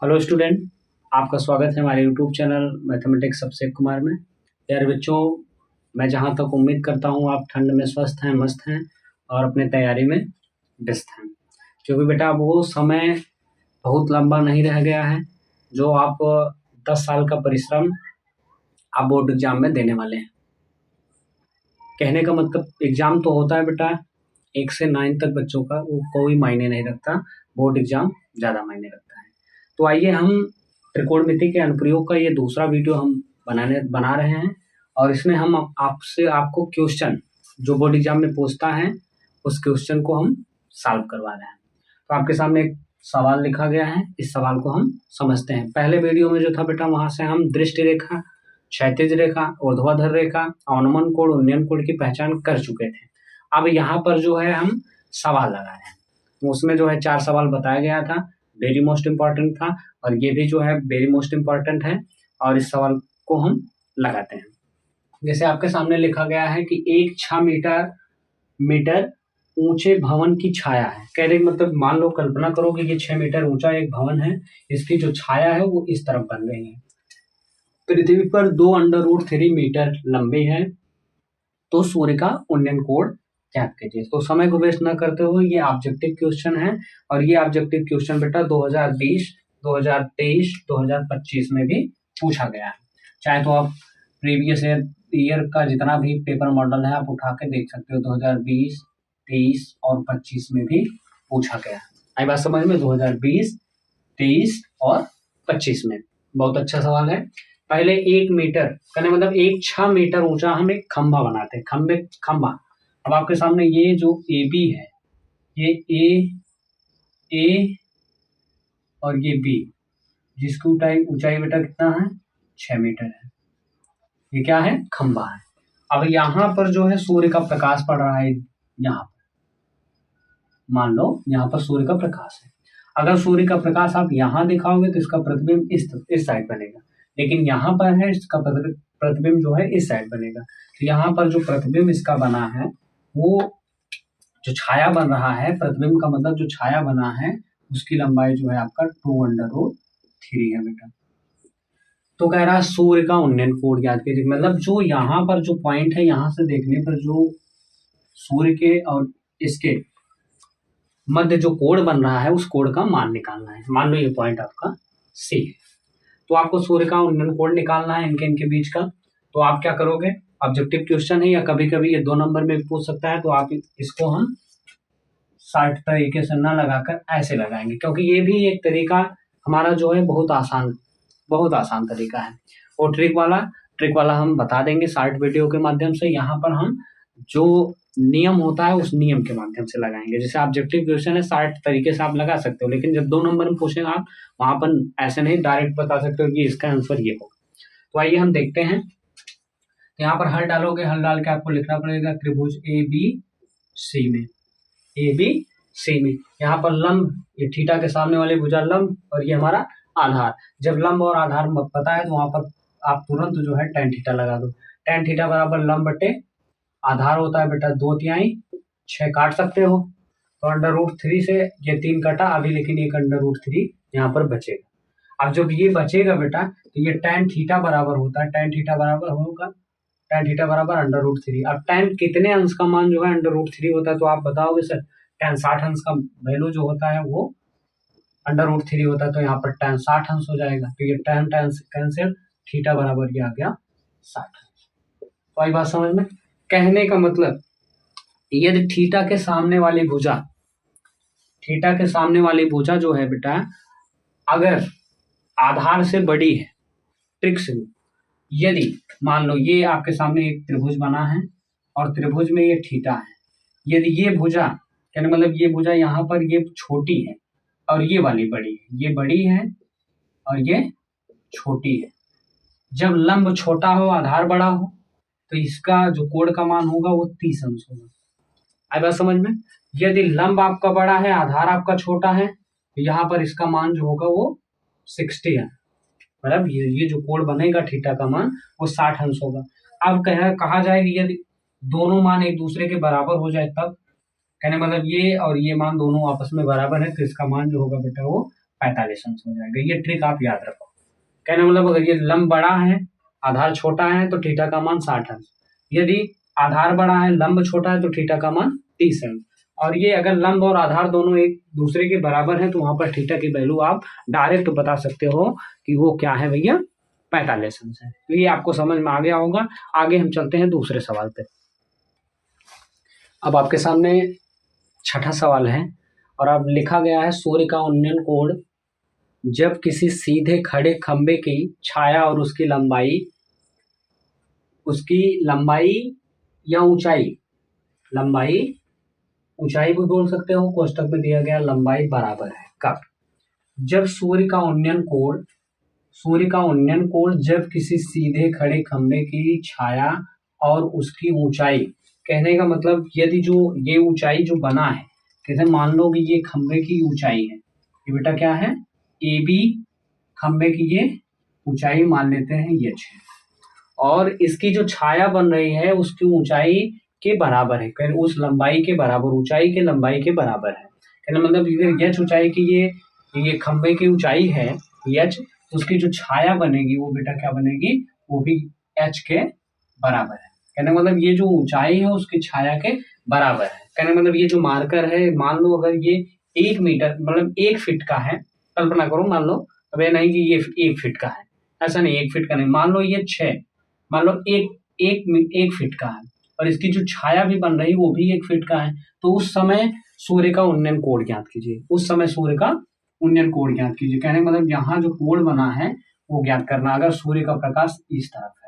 Hello student, आपका स्वागत है हमारे YouTube channel mathematics Abhishek Kumar में। यार बच्चों, मैं जहाँ तक उम्मीद करता हूँ आप ठंड में स्वस्थ हैं, मस्त हैं और अपने तैयारी में व्यस्त हैं। क्योंकि बेटा वो समय बहुत लंबा नहीं रह गया है जो आप 10 साल का परिश्रम आप बोर्ड एग्जाम में देने वाले हैं। कहने का मतलब एग्जाम तो होता है बेटा 1 से 9 तक बच्चों का, वो कोई मायने नहीं रखता, बोर्ड एग्जाम ज़्यादा मायने रखता है। तो आइए हम त्रिकोणमिति के अनुप्रयोग का ये दूसरा वीडियो हम बना रहे हैं और इसमें हम आपको क्वेश्चन जो बोर्ड एग्जाम में पूछता है उस क्वेश्चन को हम सॉल्व करवा रहे हैं। तो आपके सामने एक सवाल लिखा गया है, इस सवाल को हम समझते हैं। पहले वीडियो में जो था बेटा वहां से हम दृष्टि रेखा, क्षैतिज रेखा, ऊर्ध्वाधर रेखा, अवनमन कोण, उन्नयन कोण की पहचान कर चुके थे। अब यहाँ पर जो है हम सवाल लगा रहे हैं। तो उसमें जो है 4 सवाल बताया गया था, वेरी मोस्ट इम्पॉर्टेंट था और ये भी जो है वेरी मोस्ट इम्पॉर्टेंट है और इस सवाल को हम लगाते हैं। जैसे आपके सामने लिखा गया है कि एक 6 मीटर ऊंचे भवन की छाया है। कहने का मतलब मान लो, कल्पना करो कि ये 6 मीटर ऊंचा एक भवन है, इसकी जो छाया है वो इस तरफ बन रही है। पृथ्वी पर 2√3 मीटर लंबे है, तो सूर्य का उन्नयन कोण ज्ञात कीजिए। तो समय को वेस्ट न करते हुए ये ऑब्जेक्टिव क्वेश्चन है और ये ऑब्जेक्टिव क्वेश्चन बेटा 2020, 2023, 2025 में भी पूछा गया है। चाहे तो आप प्रीवियस ईयर का जितना भी पेपर मॉडल है आप उठा के देख सकते हो, 2020, 23 और 25 में भी पूछा गया है। आई बात समझ में? 2020, 23 और 25 में बहुत अच्छा सवाल है। पहले 1 मीटर कहने मतलब एक 6 मीटर ऊंचा हम एक खंभा बनाते हैं, खंभा। अब आपके सामने ये जो ए बी है, ये ए और ये बी, जिसकी ऊंचाई बेटा कितना है? 6 मीटर है। ये क्या है? खंभा है। अब यहाँ पर जो है सूर्य का प्रकाश पड़ रहा है, यहाँ पर मान लो यहाँ पर सूर्य का प्रकाश है। अगर सूर्य का प्रकाश आप यहाँ दिखाओगे तो इसका प्रतिबिंब इस साइड बनेगा, लेकिन यहाँ पर है इसका प्रतिबिंब जो है इस साइड बनेगा। तो यहाँ पर जो प्रतिबिंब इसका बना है, वो जो छाया बन रहा है, प्रतिबिंब का मतलब जो छाया बना है उसकी लंबाई जो है आपका 2√3 है बेटा। तो कह रहा है सूर्य का उन्नयन कोण ज्ञात कीजिए। मतलब जो यहाँ पर जो पॉइंट है, यहाँ से देखने पर जो सूर्य के और इसके मध्य जो कोण बन रहा है उस कोण का मान निकालना है। मान लो ये पॉइंट आपका सी है, तो आपको सूर्य का उन्नयन कोण निकालना है इनके बीच का। तो आप क्या करोगे? ऑब्जेक्टिव क्वेश्चन है या कभी कभी ये 2 नंबर में भी पूछ सकता है, तो आप इसको हम शार्ट तरीके से ना लगाकर ऐसे लगाएंगे, क्योंकि ये भी एक तरीका हमारा जो है बहुत आसान तरीका है। और ट्रिक वाला हम बता देंगे शार्ट वीडियो के माध्यम से। यहाँ पर हम जो नियम होता है उस नियम के माध्यम से लगाएंगे। जैसे ऑब्जेक्टिव क्वेश्चन है, शार्ट तरीके से आप लगा सकते हो, लेकिन जब 2 नंबर में पूछेंगे आप वहां पर ऐसे नहीं डायरेक्ट बता सकते हो कि इसका आंसर ये होगा। तो आइए हम देखते हैं। यहाँ पर हल डालोगे, हल डाल के आपको लिखना पड़ेगा त्रिभुज ए बी सी में यहाँ पर लंब, ये थीटा के सामने वाली भुजा लंब और ये हमारा आधार। जब लंब और आधार पता है तो वहां पर आप तुरंत जो है tan थीटा लगा दो। tan थीटा बराबर लंब बटे आधार होता है बेटा 2/3, 6 काट सकते हो तो √3 से ये 3 कटा अभी, लेकिन एक √3 यहाँ पर बचेगा। अब जब ये बचेगा बेटा तो ये tan थीटा बराबर होता है, tan थीटा बराबर होगा tan थीटा बराबर √3। अब tan कितने अंश का मान जो है √3 होता है, तो आप बताओगे सर tan 60 अंश का वैल्यू जो होता है वो √3 होता है, तो यहाँ पर tan 60 अंश हो जाएगा। तो ये tan कैंसिल, थीटा बराबर ये आ गया 60 अंश। तो आई बात समझ में? कहने का मतलब यदि थीटा के सामने वाली भुजा जो है बेटा अगर आधार से बड़ी है, ट्रिक से यदि मान लो ये आपके सामने एक त्रिभुज बना है और त्रिभुज में ये थीटा है, यदि ये भुजा यानी मतलब ये भुजा यहाँ पर ये छोटी है और ये वाली बड़ी है, ये बड़ी है और ये छोटी है। जब लंब छोटा हो आधार बड़ा हो तो इसका जो कोण का मान होगा वो 30 अंश होगा। आई बात समझ में? यदि लंब आपका बड़ा है आधार आपका छोटा है तो यहाँ पर इसका मान जो होगा वो 60 है। मतलब ये जो कोण बनेगा थीटा का मान वो 60 अंश होगा। अब कहा जाए कि यदि दोनों मान एक दूसरे के बराबर हो जाए तब, कहने मतलब ये और ये मान दोनों आपस में बराबर है तो इसका मान जो होगा बेटा वो 45 अंश हो जाएगा। ये ट्रिक आप याद रखो। कहने मतलब अगर ये लंब बड़ा है, आधार छोटा है तो थीटा का मान 60 अंश। यदि आधार बड़ा है, लंब छोटा है तो थीटा का मान 30 अंश। और ये अगर लंब और आधार दोनों एक दूसरे के बराबर हैं तो वहां पर थीटा की वैल्यू आप डायरेक्ट बता सकते हो कि वो क्या है भैया, 45 अंश है। तो ये आपको समझ में आ गया होगा। आगे हम चलते हैं दूसरे सवाल पे। अब आपके सामने छठा सवाल है और अब लिखा गया है सूर्य का उन्नयन कोण जब किसी सीधे खड़े खंबे की छाया और उसकी लंबाई या ऊंचाई, लंबाई ऊंचाई भी बोल सकते हो, कोष्टक में दिया गया लंबाई बराबर है कब? जब सूर्य का उन्नयन कोण जब किसी सीधे खड़े खंबे की छाया और उसकी ऊंचाई, कहने का मतलब यदि जो ये ऊंचाई जो बना है, जैसे मान लो कि ये खंबे की ऊंचाई है, ये बेटा क्या है, ए बी खंबे की ये ऊंचाई मान लेते हैं ये है, और इसकी जो छाया बन रही है उसकी ऊंचाई के बराबर है, उस लंबाई के बराबर, ऊंचाई के लंबाई के बराबर है। कहने मतलब यच ऊंचाई की ये खंबे की ऊंचाई है यच, उसकी जो छाया बनेगी वो बेटा क्या बनेगी, वो भी एच के बराबर है। कहने मतलब ये जो ऊंचाई है उसकी छाया के बराबर है। कहने मतलब ये जो मार्कर है, मान लो अगर ये 1 मीटर मतलब 1 फीट का है, कल्पना करो, मान लो, अब ये नहीं कि ये 1 फीट का है, ऐसा नहीं, 1 फीट का नहीं, मान लो ये 6, मान लो एक फीट का है और इसकी जो छाया भी बन रही है वो भी 1 फीट का है, तो उस समय सूर्य का उन्नयन कोण ज्ञात कीजिए। उस समय सूर्य का उन्नयन कोण ज्ञात कीजिए। कहने का मतलब यहाँ जो कोण बना है वो ज्ञात करना। अगर सूर्य का प्रकाश इस तरफ है,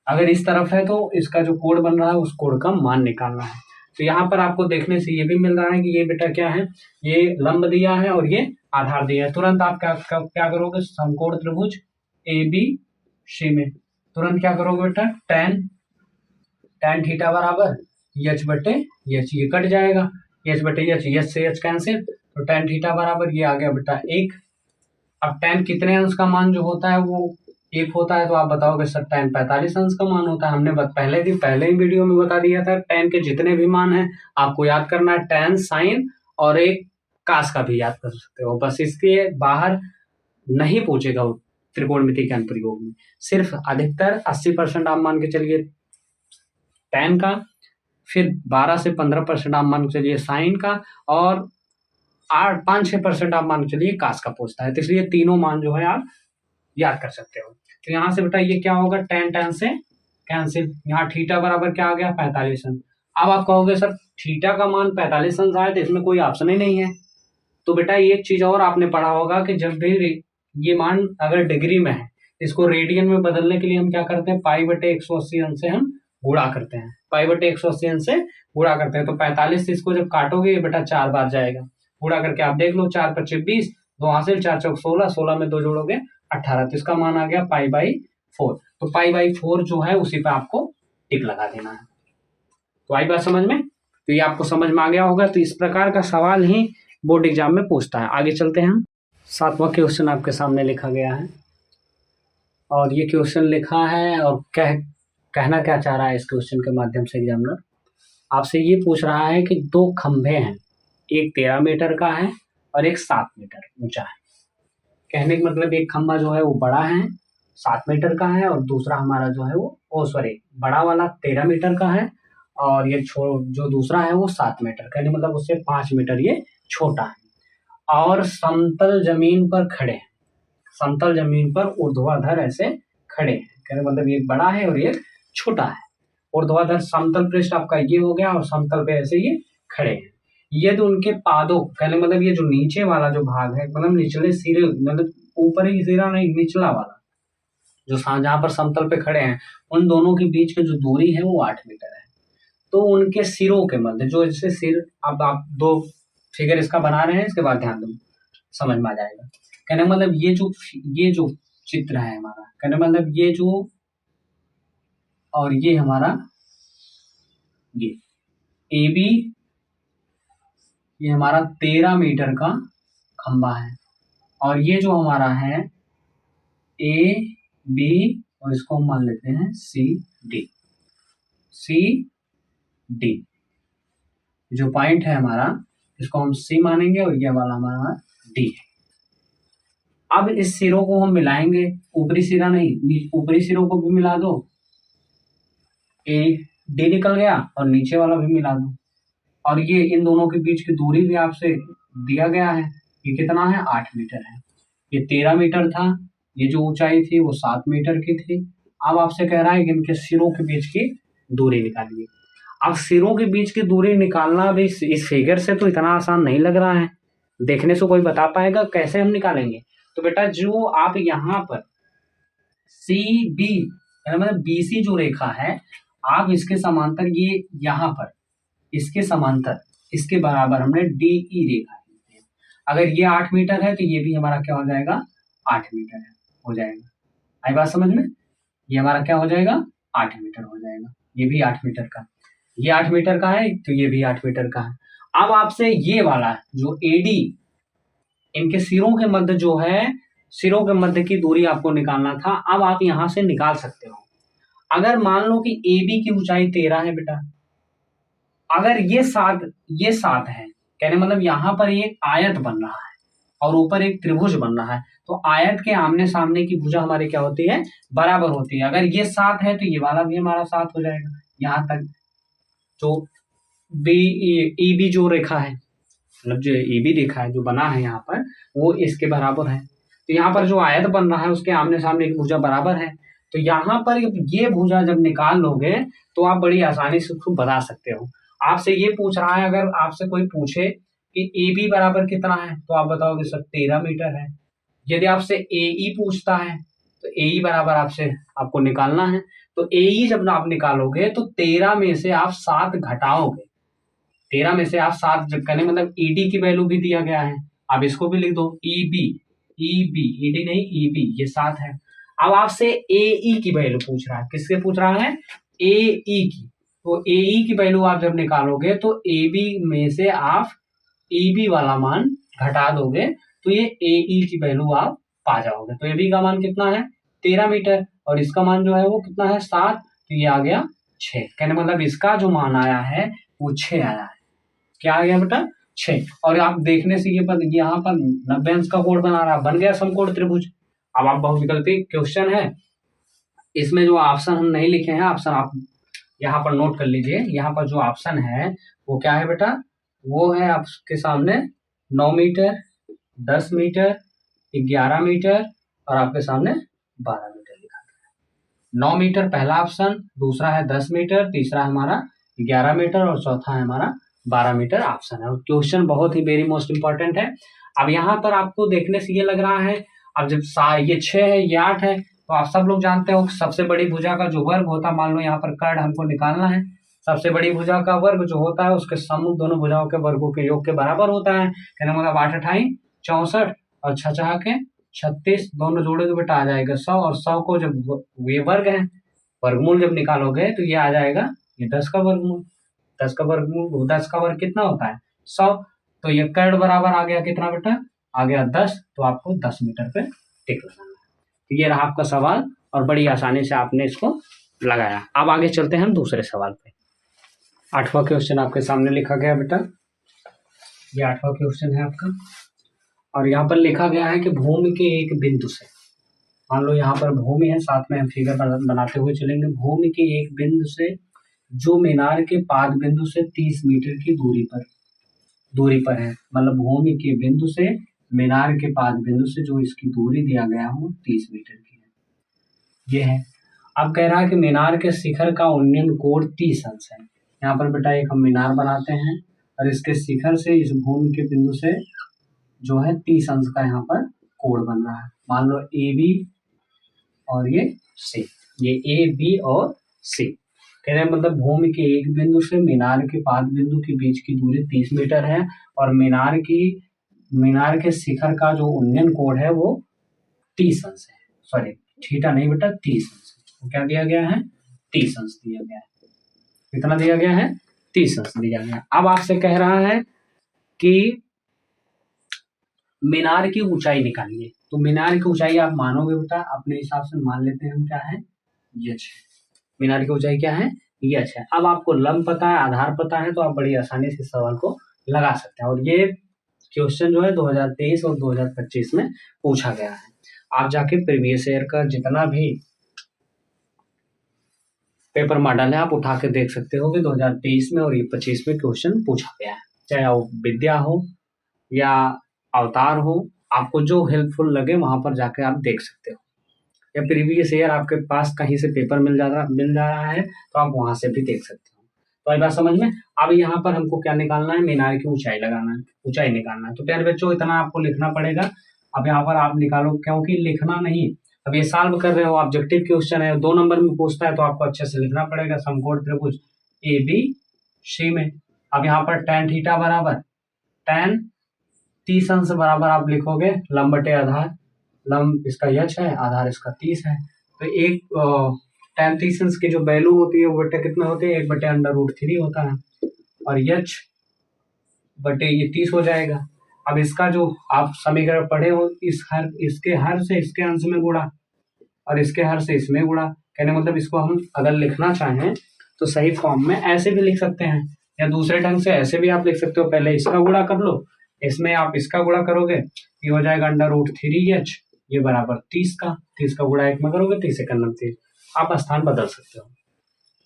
अगर इस तरफ है तो इसका जो कोण बन रहा है उस कोण का मान निकालना है। तो यहाँ पर आपको देखने से ये भी मिल रहा है कि ये बेटा क्या है, ये लंब दिया है और ये आधार दिया है। तुरंत आप क्या करोगे, समकोण त्रिभुज ए बी सी में तुरंत क्या करोगे बेटा, tan थीटा बराबर एच बटे एच, ये कट जाएगा, एच बटे एच, एच से एच कैंसिल, तो tan थीटा बराबर ये आ गया बेटा 1। अब tan कितने अंश का मान जो होता है वो 1 होता है, तो आप बताओगे सर tan 45 अंश का मान होता है। हमने पहले ही वीडियो में बता दिया था, tan के जितने भी मान है आपको याद करना है, tan साइन और एक कास का भी याद कर सकते हो, बस इसके बाहर नहीं पूछेगा वो त्रिकोणमिति के अनुप्रयोग में। सिर्फ अधिकतर 80% आप मान के चलिए tan का, फिर 12 से 15% आप मान के चलिए साइन का, और 5-6% आप मान के चलिए कास का पूछता है, तो इसलिए तीनों मान जो है आप याद कर सकते हो। तो यहाँ से बेटा ये क्या होगा, tan से कैंसिल, यहाँ थीटा बराबर क्या आ गया, 45 अंश। अब आप कहोगे सर थीटा का मान 45 अंश आया तो इसमें कोई ऑप्शन ही नहीं है। तो बेटा एक चीज और आपने पढ़ा होगा कि जब भी ये मान अगर डिग्री में है, इसको रेडियन में बदलने के लिए हम क्या करते हैं, पाई बटे 180 अंश से हम गुणा करते हैं, पाई बटे 180 अंश से गुणा करते हैं। तो 45 से इसको जब काटोगे ये बेटा 4 बार जाएगा, गुणा करके आप देख लो, 4 पच्चीस 20, 2 हासिल, 4 चौक 16, 16 में 2 जोड़ोगे 18, तो इसका मान आ गया पाई बाई 4। तो पाई बाई 4 जो है उसी पे आपको टिक लगा देना है। तो आई बात समझ में? तो ये आपको समझ में आ गया होगा। तो इस प्रकार का सवाल ही बोर्ड एग्जाम में पूछता है। आगे चलते हैं हम। 7वां क्वेश्चन आपके सामने लिखा गया है और ये क्वेश्चन लिखा है और कहना क्या चाह रहा है इस क्वेश्चन के माध्यम से एग्जामिनर आपसे ये पूछ रहा है कि 2 खंभे हैं, एक 13 मीटर का है और एक 7 मीटर ऊंचा है। कहने का मतलब एक खंभा जो है वो बड़ा है, 7 मीटर का है, और दूसरा हमारा जो है वो सॉरी बड़ा वाला 13 मीटर का है और ये जो दूसरा है वो 7 मीटर, कहने मतलब उससे 5 मीटर ये छोटा है और समतल जमीन पर खड़े हैं, समतल जमीन पर ऊर्ध्वाधर ऐसे खड़े हैं। कहने मतलब एक बड़ा है और एक छोटा है। ऊर्ध्वाधर समतल पृष्ठ आपका ये हो गया और समतल पे ऐसे ये खड़े हैं। यदि उनके पादों, कहने मतलब ये जो नीचे वाला जो भाग है, मतलब निचले सिरे, मतलब ऊपरी सिरा नहीं, निचला वाला जो जहाँ पर समतल पे खड़े हैं, उन दोनों के बीच की जो दूरी है वो 8 मीटर है। तो उनके सिरों के मध्य जो इससे सिर, अब आप 2 फिगर इसका बना रहे हैं, इसके बाद ध्यान दो, समझ में आ जाएगा। कहने मतलब ये जो चित्र है हमारा, कहने मतलब ये जो, और ये हमारा ये ए बी, ये हमारा 13 मीटर का खंबा है और ये जो हमारा है ए बी, और इसको हम मान लेते हैं सी डी, जो पॉइंट है हमारा इसको हम सी मानेंगे और ये वाला हमारा डी है। अब इस सिरों को हम मिलाएंगे, ऊपरी सिरा नहीं, ऊपरी सिरों को भी मिला दो, ए डी निकल गया और नीचे वाला भी मिला दो, और ये इन दोनों के बीच की दूरी भी आपसे दिया गया है, ये कितना है 8 मीटर है, ये 13 मीटर था, ये जो ऊंचाई थी वो 7 मीटर की थी। अब आपसे कह रहा है कि इनके सिरों के बीच की दूरी निकालिए। अब सिरों के बीच की दूरी निकालना भी इस फिगर से तो इतना आसान नहीं लग रहा है, देखने से कोई बता पाएगा कैसे हम निकालेंगे? तो बेटा जो आप यहाँ पर सी बी मतलब बी सी जो रेखा है, आप इसके समांतर ये यहाँ पर इसके समांतर इसके बराबर हमने डी ई रेखा खींची है। अगर ये 8 मीटर है तो ये भी हमारा क्या हो जाएगा 8 मीटर है, हो जाएगा। आई बात समझ में? ये हमारा क्या हो जाएगा 8 मीटर हो जाएगा, ये भी 8 मीटर का, ये 8 मीटर का है तो ये भी 8 मीटर का है। अब आपसे ये वाला जो एडी, इनके सिरों के मध्य जो है, सिरों के मध्य की दूरी आपको निकालना था। अब आप यहां से निकाल सकते हो। अगर मान लो कि ए बी की ऊंचाई 13 है बेटा, अगर ये 7 है, कहने मतलब यहां पर एक आयत बन रहा है और ऊपर एक त्रिभुज बन रहा है, तो आयत के आमने सामने की भुजा हमारी क्या होती है बराबर होती है। अगर ये 7 है तो ये वाला भी हमारा 7 हो जाएगा। यहाँ तक जो बी ई बी जो रेखा है, मतलब जो ए बी रेखा है जो बना है यहाँ पर, वो इसके बराबर है। तो यहाँ पर जो आयत बन रहा है उसके आमने सामने की भुजा बराबर है, तो यहाँ पर ये भुजा जब निकाल लोगे तो आप बड़ी आसानी से उसको बता सकते हो। आपसे ये पूछ रहा है, अगर आपसे कोई पूछे कि ए बी बराबर कितना है तो आप बताओगे सर 13 मीटर है। यदि आपसे ए ई पूछता है तो ए ई बराबर आपको निकालना है, तो ए ई जब आप निकालोगे तो 13 में से आप 7 घटाओगे, 13 में से आप 7 जब करें मतलब ईडी की वैल्यू भी दिया गया है, आप इसको भी लिख दो ईबी, ईडी नहीं ईबी, ये 7 है। अब आपसे ए ई की वैल्यू पूछ रहा है, किससे पूछ रहा है ए ई की, तो ए ई की वैल्यू आप जब निकालोगे तो ए बी में से आप ए बी वाला मान घटा दोगे तो ये ए ई की वैल्यू आप पा जाओगे। तो ए बी का मान कितना है 13 मीटर और इसका मान जो है वो कितना है 7, तो ये आ गया 6। कहने मतलब इसका जो मान आया है वो 6 आया है। क्या आ गया बेटा 6। और आप देखने से ये यहाँ पर 90 अंश का कोण बना रहा, बन गया समकोण त्रिभुज। अब आप बहुविकल्पी क्वेश्चन है, इसमें जो ऑप्शन हम नहीं लिखे हैं, ऑप्शन आप यहाँ पर नोट कर लीजिए। यहाँ पर जो ऑप्शन है वो क्या है बेटा, वो है आपके सामने 9 मीटर, 10 मीटर, 11 मीटर और आपके सामने 12 मीटर लिखा है। 9 मीटर पहला ऑप्शन, दूसरा है 10 मीटर, तीसरा हमारा 11 मीटर और चौथा है हमारा 12 मीटर ऑप्शन है। क्वेश्चन बहुत ही वेरी मोस्ट इंपॉर्टेंट है। अब यहाँ पर आपको देखने से ये लग रहा है, अब जब ये 6 है ये 8 है, तो आप सब लोग जानते हो सबसे बड़ी भुजा का जो वर्ग होता है, मान लो यहाँ पर कर्ण हमको निकालना है, सबसे बड़ी भुजा का वर्ग जो होता है उसके समूह दोनों भुजाओं के वर्गों के योग के बराबर होता है। कहने मतलब 8 अठाई 64 और 6 के 36, दोनों जोड़ोगे बेटा आ जाएगा 100, और 100 को जब ये वर्ग है वर्गमूल जब निकालोगे तो ये आ जाएगा ये 10 का वर्गमूल। 10 का वर्गमूल 10 का वर्ग कितना होता है 100, तो ये कर्ण बराबर आ गया कितना बेटा आ गया 10, तो आपको 10 मीटर पे टिक लगाना है। तो ये रहा आपका सवाल और बड़ी आसानी से आपने इसको लगाया। अब आगे चलते हैं हम दूसरे सवाल पे। 8वां क्वेश्चन आपके सामने लिखा गया बेटा, ये 8वां क्वेश्चन है आपका, और यहाँ पर लिखा गया है कि भूमि के एक बिंदु से, मान लो यहाँ पर भूमि है, साथ में हम फिगर बनाते हुए चलेंगे। भूमि के एक बिंदु से जो मीनार के पाद बिंदु से 30 मीटर की दूरी पर है, मतलब भूमि के बिंदु से मीनार के पाद बिंदु से जो इसकी दूरी दिया गया हो 30 मीटर की है, ये है। अब कह रहा है कि मीनार के शिखर का उन्नयन कोण 30 अंश है। यहाँ पर बेटा एक हम मीनार बनाते हैं और इसके शिखर से इस भूमि के बिंदु से जो है 30 अंश का यहाँ पर कोण बन रहा है। मान लो ए बी और ये सी, ये ए बी और सी, कह रहे हैं मतलब भूमि के एक बिंदु से मीनार के पाद बिंदु के बीच की दूरी 30 मीटर है और मीनार के शिखर का जो उन्नयन कोण है वो 30 अंश है, सॉरी थीटा नहीं बेटा 30 अंश। तो क्या दिया गया है 30 अंश दिया गया है। कितना दिया गया है 30 अंश दिया गया। अब आपसे कह रहा है कि मीनार की ऊंचाई निकालिए। तो मीनार की ऊंचाई आप मानोगे बेटा अपने हिसाब से, मान लेते हैं हम क्या है ये 6, मीनार की ऊंचाई क्या है ये 6। अब आपको लंब पता है, आधार पता है, तो आप बड़ी आसानी से सवाल को लगा सकते हैं। और ये क्वेश्चन जो है 2023 और 2025 में पूछा गया है। आप जाके प्रीवियस ईयर का जितना भी पेपर मॉडल है आप उठा के देख सकते हो कि 2023 में और ये 25 में क्वेश्चन पूछा गया है, चाहे वो विद्या हो या अवतार हो, आपको जो हेल्पफुल लगे वहां पर जाके आप देख सकते हो, या प्रीवियस ईयर आपके पास कहीं से पेपर मिल जा रहा है तो आप वहां से भी देख सकते हो। तो आई बात समझ में। अब यहाँ पर हमको क्या निकालना है, मीनार की ऊंचाई लगाना है, ऊंचाई निकालना है। तो प्यारे बच्चों इतना आपको लिखना पड़ेगा। अब यहाँ पर आप निकालो, क्योंकि लिखना नहीं, अब ये सॉल्व कर रहे हो, ऑब्जेक्टिव क्वेश्चन है, 2 नंबर में पूछता है तो आपको अच्छे से लिखना पड़ेगा। समकोण त्रिभुज ए बी सी में, अब यहाँ पर tan थीटा बराबर tan 30 अंश बराबर आप लिखोगे लंब बटे आधार, लंब इसका यच है, आधार इसका 30 है। तो एक tan 30 अंश की जो वैल्यू होती है वो बटे कितना होती है, 1/√3 होता है, और यच बटे ये 30 हो जाएगा। अब इसका जो आप समीकरण पढ़े हो, इसके हर से इसके अंश में गुणा और इसके हर से इसमें गुणा, कहने मतलब इसको हम अगर लिखना चाहें तो सही फॉर्म में ऐसे भी लिख सकते हैं, या दूसरे ढंग से ऐसे भी आप लिख सकते हो, पहले इसका गुणा कर लो, इसमें आप इसका गुणा करोगे, ये हो जाएगा √3h, ये बराबर 30 का, 30 का गुणा 1 में करोगे 30 1 30, आप स्थान बदल सकते हो।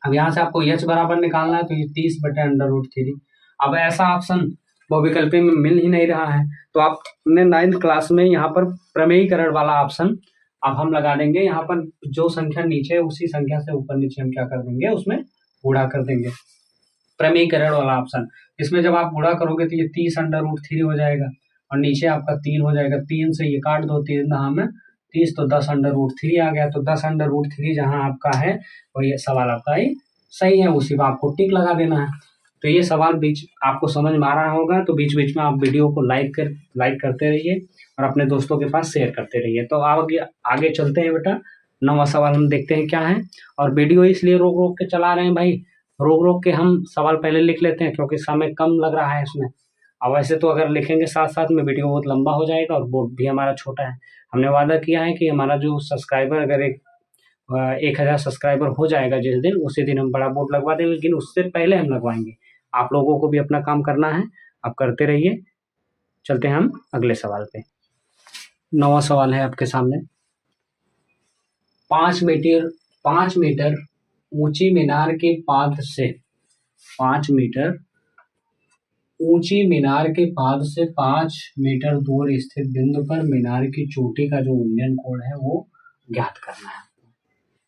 अब यहाँ से आपको h बराबर निकालना है, तो ये 30/√3। अब ऐसा ऑप्शन बहुविकल्पी में मिल ही नहीं रहा है, तो आपने 9th क्लास में यहाँ पर प्रमेयीकरण वाला ऑप्शन अब हम लगा देंगे। यहाँ पर जो संख्या नीचे है उसी संख्या से ऊपर नीचे हम क्या कर देंगे, उसमें गुणा कर देंगे, प्रमेयीकरण वाला ऑप्शन। इसमें जब आप गुणा करोगे तो ये 30/√3 हो जाएगा, और नीचे आपका 3 हो जाएगा, 3 से ये काट दो, 3 दहा में 30, तो 10/√3 आ गया। तो 10/√3 जहाँ आपका है वही सवाल आपका ही सही है, उसी पर आपको टिक लगा देना है। तो ये सवाल बीच आपको समझ में आ रहा होगा, तो बीच बीच में आप वीडियो को लाइक करते रहिए और अपने दोस्तों के पास शेयर करते रहिए। तो आगे चलते हैं बेटा, 9वां सवाल हम देखते हैं क्या है। और वीडियो इसलिए रोक रोक के चला रहे हैं भाई, रोक रोक के हम सवाल पहले लिख लेते हैं क्योंकि समय कम लग रहा है इसमें। अब वैसे तो अगर लिखेंगे साथ साथ में वीडियो बहुत लंबा हो जाएगा और बोर्ड भी हमारा छोटा है। हमने वादा किया है कि हमारा जो सब्सक्राइबर अगर 1000 सब्सक्राइबर हो जाएगा जिस दिन, उसी दिन हम बड़ा बोर्ड लगवा देंगे, लेकिन उससे पहले हम लगवाएंगे। आप लोगों को भी अपना काम करना है, आप करते रहिए। चलते हैं हम अगले सवाल पे। 9वां सवाल है आपके सामने। 5 मीटर ऊंची मीनार के पाद से 5 मीटर ऊंची मीनार के पाद से 5 मीटर दूर स्थित बिंदु पर मीनार की चोटी का जो उन्नयन कोण है वो ज्ञात करना है।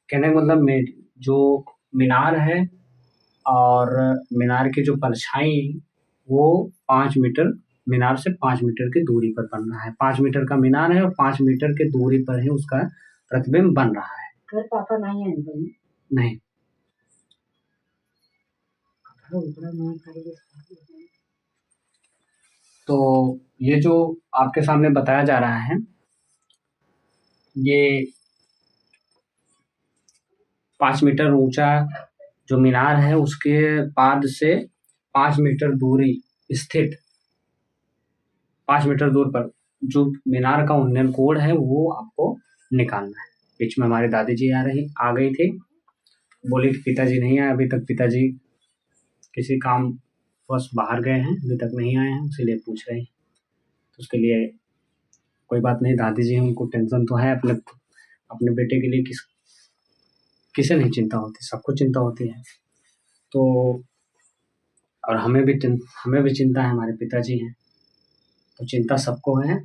कहने का मतलब जो मीनार है और मीनार की जो परछाई वो 5 मीटर, मीनार से 5 मीटर की दूरी पर बनना है। 5 मीटर का मीनार है और 5 मीटर की दूरी पर ही उसका प्रतिबिंब बन रहा है। घर पापा नहीं है नहीं, तो ये जो आपके सामने बताया जा रहा है, ये 5 मीटर ऊंचा जो मीनार है उसके पाद से 5 मीटर दूरी स्थित 5 मीटर दूर पर जो मीनार का उन्नयन कोण है वो आपको निकालना है। बीच में हमारी दादी जी आ गई थी, बोली कि पिताजी नहीं आए अभी तक, पिताजी किसी काम बस बाहर गए हैं, अभी तक नहीं आए हैं, इसीलिए पूछ रहे हैं। तो उसके लिए कोई बात नहीं, दादी जी उनको टेंशन तो है, अपने बेटे के लिए किसे नहीं चिंता होती, सबको चिंता होती है। तो और हमें भी चिंता है, हमारे पिताजी हैं तो चिंता सबको है।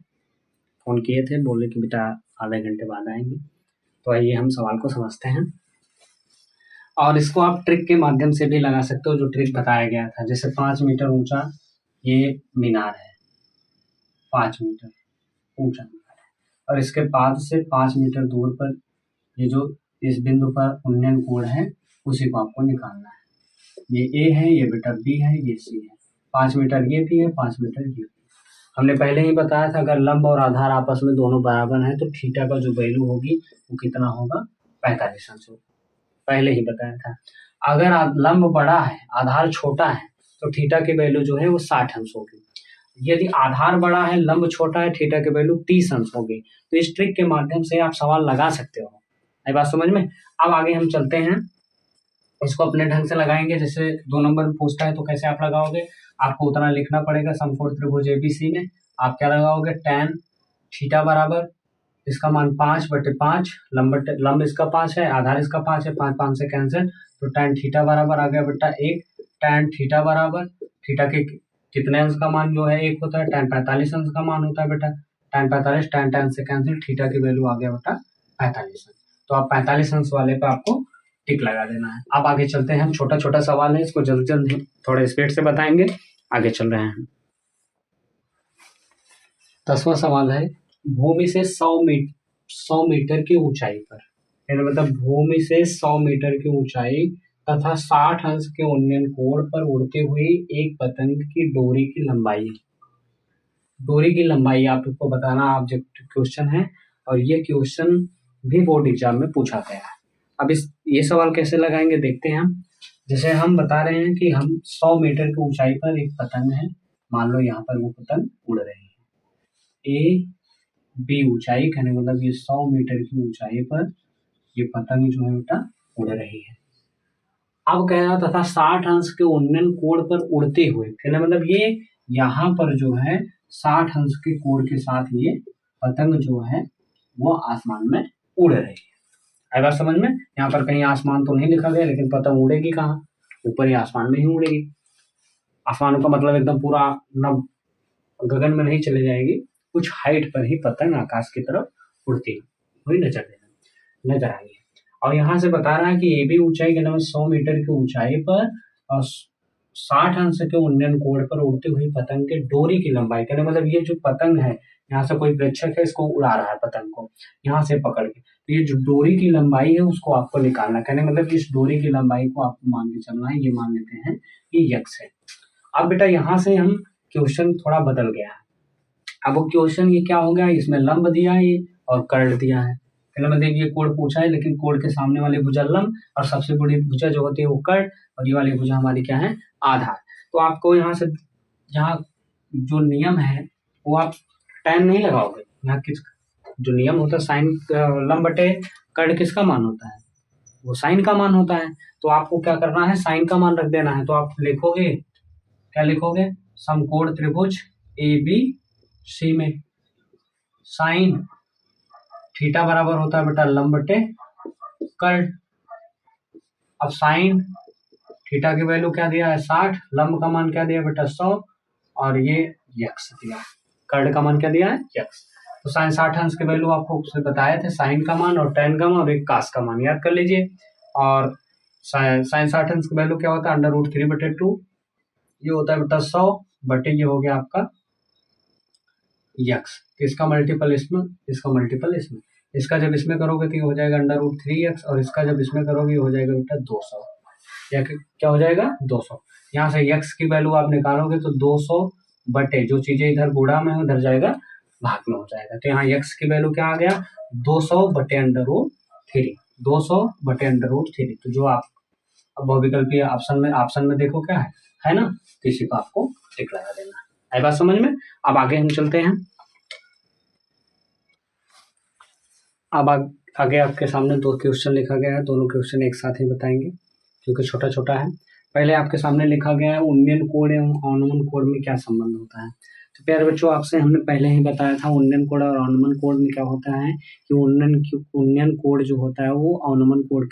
फ़ोन किए थे, बोले कि बेटा आधे घंटे बाद आएंगे। तो आइए हम सवाल को समझते हैं, और इसको आप ट्रिक के माध्यम से भी लगा सकते हो, जो ट्रिक बताया गया था। जैसे 5 मीटर ऊंचा ये मीनार है, 5 मीटर ऊंचा मीनार है, और इसके पाद से 5 मीटर दूर पर ये जो इस बिंदु पर उन्नयन कोण है उसी को आपको निकालना है। ये ए है, ये बेटा बी है, ये सी है। 5 मीटर ये भी है, 5 मीटर ये भी। हमने पहले ही बताया था अगर लंब और आधार आपस में दोनों बराबर हैं तो थीटा का जो वैल्यू होगी वो कितना होगा, 45 अंश होगा, पहले ही बताया था। अगर लंब बड़ा है आधार छोटा है तो थीटा की वैल्यू जो है वो 60 अंश होगी। यदि आधार बड़ा है लंब छोटा है, थीटा की वैल्यू 30 अंश होगी। तो इस ट्रिक के माध्यम से आप सवाल लगा सकते हो। ये बात समझ में। अब आगे हम चलते हैं, इसको अपने ढंग से लगाएंगे। जैसे 2 नंबर में पूछता है तो कैसे आप लगाओगे, आपको उतना लिखना पड़ेगा। समकोण त्रिभुज एबीसी में आप क्या लगाओगे, tan थीटा बराबर इसका मान 5/5, लंब इसका 5 है, आधार इसका 5 है, 5 5 से कैंसिल, तो tan थीटा बराबर आ गया बेटा 1। tan थीटा बराबर थीटा के कितने अंश का मान जो है 1 होता है, tan 45 अंश का मान होता है बेटा। tan 45 tan से कैंसिल, थीटा की वैल्यू आ गया बेटा 45 अंश। तो आप 45 अंश वाले पे आपको टिक लगा देना है। अब आगे चलते हैं, हम छोटा छोटा सवाल है, इसको जल्दी जल्दी थोड़ा स्पीड से बताएंगे। आगे चल रहे हैं, 10वां सवाल है, भूमि से 100 मीटर की ऊंचाई पर, यानी मतलब भूमि से 100 मीटर की ऊंचाई तथा 60 अंश के उन्नयन कोण पर उड़ती हुई एक पतंग की डोरी की लंबाई, डोरी की लंबाई आपको बताना ऑब्जेक्टिव क्वेश्चन है, और ये क्वेश्चन भी बोर्ड एग्जाम में पूछा गया है। अब ये सवाल कैसे लगाएंगे देखते हैं हम। जैसे हम बता रहे हैं कि हम 100 मीटर की ऊंचाई पर एक पतंग है, मान लो यहाँ पर वो पतंग उड़ रही है, ए बी ऊंचाई, कहने मतलब ये 100 मीटर की ऊंचाई पर ये पतंग जो है बेटा उड़ रही है। अब कह रहा तथा 60 अंश के उन्नयन कोण पर उड़ते हुए, कहने मतलब ये यहाँ पर जो है 60 अंश के कोण के साथ ये पतंग जो है वो आसमान में उड़ रही है। आई बात समझ में? यहाँ पर कहीं आसमान तो नहीं लिखा गया, लेकिन पतंग उड़ेगी कहाँ, ऊपर ही आसमान में ही उड़ेगी। आसमान का मतलब एकदम पूरा न गगन में नहीं चले जाएगी, कुछ हाइट पर ही पतंग आकाश की तरफ उड़ती हुई नजर आएगी। और यहाँ से बता रहा है कि ये भी ऊंचाई के नाम 100 मीटर की ऊंचाई पर और 60 अंश के उन्नयन कोण पर उड़ती हुई पतंग के डोरी की लंबाई, कहने मतलब ये जो पतंग है, यहाँ से कोई प्रेक्षक है इसको उड़ा रहा है पतंग को यहाँ से पकड़ के, तो ये जो डोरी की लंबाई है उसको आपको निकालना, कहने मतलब इस डोरी की लंबाई को आपको मान के चलना है, ये मान लेते हैं ये यक्स है। अब बेटा यहाँ से हम क्वेश्चन थोड़ा बदल गया है। अब वो क्वेश्चन ये क्या हो गया, इसमें लंब दिया है ये और कर्ण दिया है, मतलब ये कोण पूछा है, लेकिन कोण के सामने वाली भुजा लंब और सबसे बड़ी भुजा जो होती है वो कर्ण, और ये वाली भुजा हमारी क्या है, आधार। तो आपको यहाँ से यहाँ जो नियम है वो आप tan नहीं लगाओगे, यहाँ किस जो नियम होता है साइन लंब बटे कर्ण किसका मान होता है, वो साइन का मान होता है। तो आपको क्या करना है, साइन का मान रख देना है। तो आप लिखोगे, क्या लिखोगे, समकोण त्रिभुज ए बी सी में साइन थीटा बराबर होता है बेटा लंब बटे कर्ण। अब साइन थीटा की वैल्यू क्या दिया है 60, लंब का मान क्या दिया बेटा 100, और ये यक्स दिया है, कर्ण का मान क्या दिया है यक्स। तो साइन 60 अंश की वैल्यू आपको बताए थे, साइन का मान और tan का मान और एक कास का मान याद कर लीजिए। और साइन 60 अंश की वैल्यू क्या होता है √3/2, ये होता है बेटा 100 बटे ये हो गया आपका यक्स। तो इसका मल्टीपल इसमें, इसका मल्टीपल इसमें, इसका जब इसमें करोगे तो ये हो जाएगा √3x, और इसका जब इसमें करोगे ये हो जाएगा बेटा 200, या क्या हो जाएगा 200। यहाँ से x की वैल्यू आप निकालोगे तो 200 बटे जो चीजें इधर गुणा में उधर जाएगा भाग में हो जाएगा। तो यहाँ x की वैल्यू क्या आ गया 200 बटे √3, 200 बटे √3। तो जो आप अब बहुविकल्पीय ऑप्शन में देखो क्या है ना, तो इसी को आपको टिक लगा देना है। आई बात समझ में? अब आगे हम चलते हैं। अब आगे आपके सामने 2 क्वेश्चन लिखा गया है, दोनों क्वेश्चन एक साथ ही बताएंगे क्योंकि छोटा छोटा है। पहले आपके सामने लिखा गया है उन्नयन कोण एवं अवनमन कोण में क्या संबंध होता है। तो प्यारे बच्चों, आपसे हमने पहले ही बताया था उन्नयन कोण और अवनमन कोण में क्या होता है कि उन्नयन कोण जो होता है वो अवनमन कोण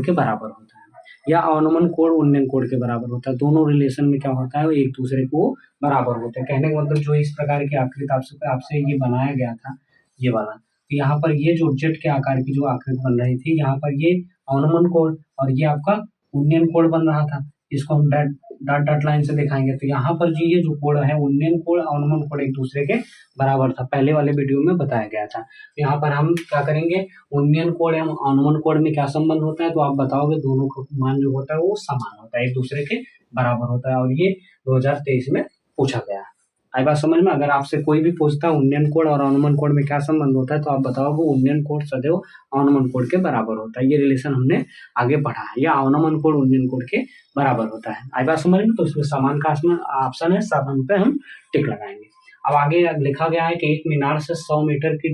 के बराबर होता है, या अवनमन कोण उन्नयन कोण के बराबर होता है। दोनों रिलेशन में क्या होता है, एक दूसरे को बराबर होते हैं। कहने का मतलब जो इस प्रकार की आकृति आपसे ये बनाया गया था, ये वाला, तो यहाँ पर ये जो जेट के आकार की जो आकृति बन रही थी, यहाँ पर ये अवनमन कोण और ये आपका उन्नयन कोण बन रहा था। इसको हम डॉट डॉट लाइन से दिखाएंगे। तो यहाँ पर जी ये जो कोण है उन्नयन कोण अवनमन कोण एक दूसरे के बराबर था, पहले वाले वीडियो में बताया गया था। तो यहाँ पर हम क्या करेंगे, उन्नयन कोण एवं अवनमन कोण में क्या संबंध होता है, तो आप बताओगे दोनों का मान जो होता है वो समान होता है, एक दूसरे के बराबर होता है, और ये 2023 में पूछा गया है। आई बात समझ में? अगर आपसे कोई भी पूछता है उन्नयन कोण और अवनमन कोण में क्या संबंध होता है, तो आप बताओगे उन्नयन कोण सदैव अवनमन कोण के बराबर होता है। ये रिलेशन हमने आगे पढ़ा है, या अवनमन कोण उन्नयन कोण के बराबर होता है। आई बात समझ में? तो इसमें समान का ऑप्शन है, समान पे हम टिक लगाएंगे। अब आगे लिखा गया है कि एक मीनार से 100 मीटर की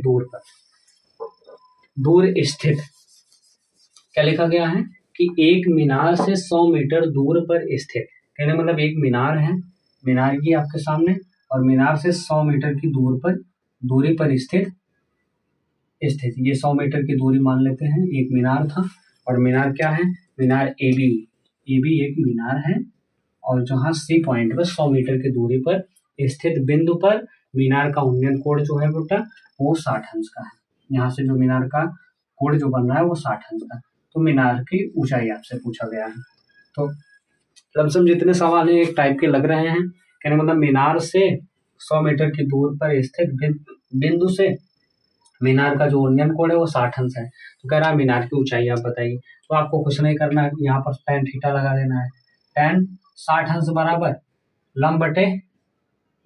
दूर स्थित, क्या लिखा गया है कि एक मीनार से 100 मीटर दूर पर स्थित, कहने मतलब एक मीनार है, मीनार की आपके सामने, और मीनार से 100 मीटर की दूरी पर स्थित ये 100 मीटर की दूरी मान लेते हैं। एक मीनार था और मीनार क्या है, मीनार ए बी एक मीनार है और जहाँ सी पॉइंट पर 100 मीटर की दूरी पर स्थित बिंदु पर मीनार का उन्नयन कोण जो है बेटा वो 60 अंश का है। यहाँ से जो मीनार का कोण जो बन रहा है वो 60 अंश का। तो मीनार की ऊंचाई आपसे पूछा गया है। तो लमसम जितने सवाल हैं एक टाइप के लग रहे हैं। कहने मतलब मीनार से 100 मीटर की दूर पर स्थित बिंदु से मीनार का जो उन्नयन कोण है वो 60 अंश है। तो कह रहा है मीनार की ऊंचाई आप बताइए। तो आपको कुछ नहीं करना है, यहाँ पर tan थीटा लगा देना है। tan 60 अंश बराबर लंब बटे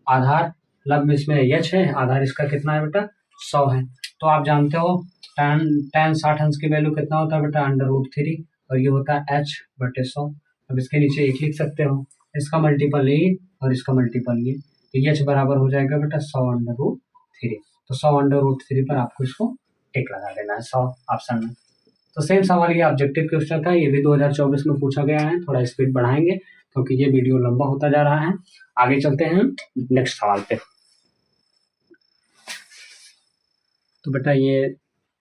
आधार, लंब इसमें h है, आधार इसका कितना है बेटा 100 है। तो आप जानते हो tan 60 अंश की वैल्यू कितना होता है बेटा √3 और ये होता है h बटे 100। अब इसके नीचे एक लिख सकते हो, इसका मल्टीपल ये और इसका मल्टीपल ये, तो h बराबर हो जाएगा बेटा 100√3। तो 100√3 पर आपको इसको टिक लगा देना है 100 ऑप्शन में। तो सेम सवाल ये ऑब्जेक्टिव क्वेश्चन था, ये भी 2024 में पूछा गया है। थोड़ा स्पीड बढ़ाएंगे क्योंकि ये वीडियो लंबा होता जा रहा है। आगे चलते हैं नेक्स्ट सवाल पे। तो बेटा ये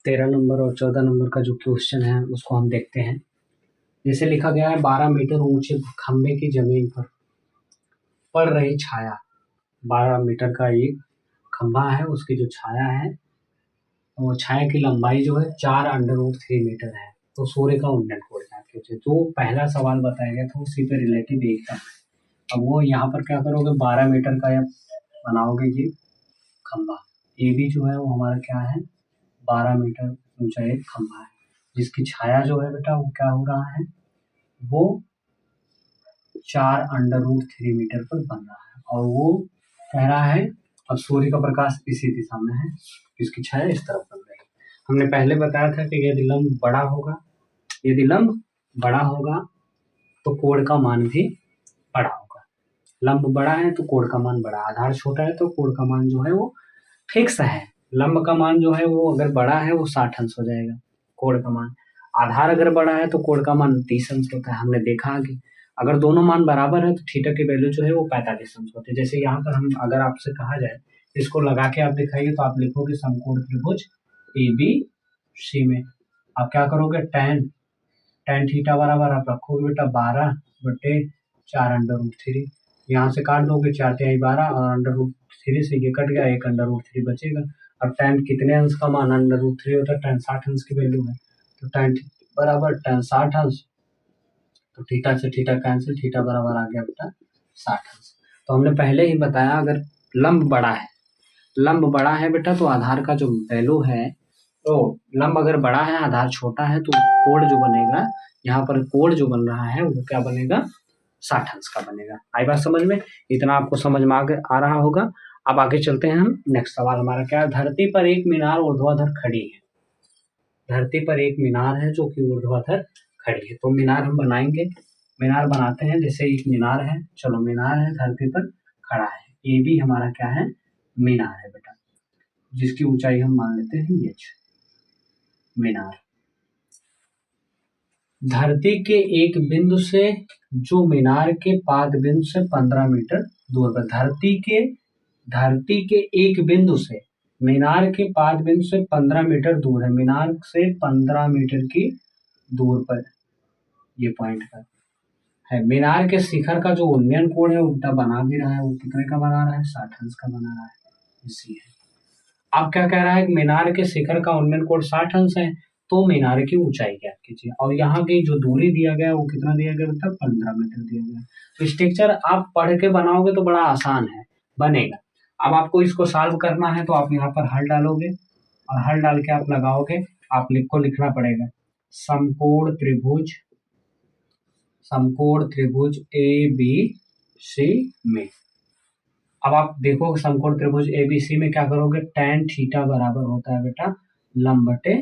13 नंबर और 14 नंबर का जो क्वेश्चन है उसको हम देखते हैं। जैसे लिखा गया है 12 मीटर ऊंचे खंबे की जमीन पर पड़ रही छाया, 12 मीटर का एक खंबा है, उसकी जो छाया है वो छाया की लंबाई जो है 4√3 मीटर है। तो सूर्य का उन्नयन कोण ज्ञात कीजिए। जो पहला सवाल बताया गया था उसी पे रिलेटिव एक था। अब वो यहाँ पर क्या करोगे 12 मीटर का बनाओगे ये खंबा, ये भी जो है वो हमारा क्या है 12 मीटर ऊंचा एक खंबा है, जिसकी छाया जो है बेटा वो क्या हो रहा है वो 4√3 मीटर पर बन रहा है। और वो कह रहा है अब सूर्य का प्रकाश इसी दिशा में है, इसकी छाया इस तरफ बन रही है। हमने पहले बताया था कि यदि लंब बड़ा होगा तो कोण का मान भी बड़ा होगा। लंब बड़ा है तो कोण का मान बड़ा, आधार छोटा है तो कोण का मान जो है वो फिक्स है। लंब का मान जो है वो अगर बड़ा है वो 60 अंश हो जाएगा कोण का मान, आधार अगर बड़ा है तो कोण का मान 30 अंश होता है। हमने देखा कि अगर दोनों मान बराबर है तो थीटा की वैल्यू जो है वो 45 अंश होती है। जैसे यहाँ पर हम अगर आपसे कहा जाए इसको लगा के आप दिखाइए तो आप लिखोगे समकोण त्रिभुज ABC में आप क्या करोगे tan थीटा बराबर आप रखोगे बेटा 12 बटे 4√3, यहाँ से काट दोगे 4×3 = 12 और √3 से ये कट गया, 1√3 बचेगा। अब tan कितने अंश का मान √3 होता है, tan 60 अंश की वैल्यू है। तो tan बराबर tan 60 अंश, तो थीटा से थीटा कैंसिल, थीटा बराबर आ गया बेटा 60 अंश। तो हमने पहले ही बताया अगर लंब बड़ा है बेटा तो आधार का जो वैल्यू है, तो लंब अगर बड़ा है आधार छोटा है तो कोण जो बनेगा यहाँ पर कोण जो बन रहा है वो क्या बनेगा 60 अंश का बनेगा। आई बात समझ में, इतना आपको समझ में आ रहा होगा। अब आगे चलते हैं हम नेक्स्ट सवाल हमारा क्या है। धरती पर एक मीनार ऊर्ध्वाधर खड़ी है, धरती पर एक मीनार है जो कि ऊर्ध्वाधर खड़ी है। तो मीनार हम बनाएंगे, मीनार बनाते हैं। जैसे एक मीनार है, चलो मीनार है धरती पर खड़ा है, ये भी हमारा क्या है मीनार है बेटा, जिसकी ऊंचाई हम मान लेते हैं h। मीनार धरती के एक बिंदु से जो मीनार के पाद बिंदु से 15 मीटर दूर पर, धरती के एक बिंदु से मीनार के पाद बिंदु से 15 मीटर दूर है, मीनार से 15 मीटर की दूर पर ये पॉइंट पर है। मीनार के शिखर का जो उन्नयन कोण है उल्टा बना भी रहा है, वो कितने का बना रहा है 60 अंश का बना रहा है, इसी है। अब क्या कह रहा है मीनार के शिखर का उन्नयन कोण 60 अंश है, तो मीनार की ऊंचाई ज्ञात कीजिए। और यहाँ की जो दूरी दिया गया है वो कितना दिया गया मतलब 15 मीटर दिया गया। तो स्ट्रक्चर आप पढ़ के बनाओगे तो बड़ा आसान है बनेगा। अब आपको इसको सॉल्व करना है तो आप यहाँ पर हल डालोगे और हल डाल के आप लगाओगे, आप लिखना पड़ेगा समकोण त्रिभुज ABC में। अब आप देखो समकोण त्रिभुज ABC में क्या करोगे, tan थीटा बराबर होता है बेटा लंब बटे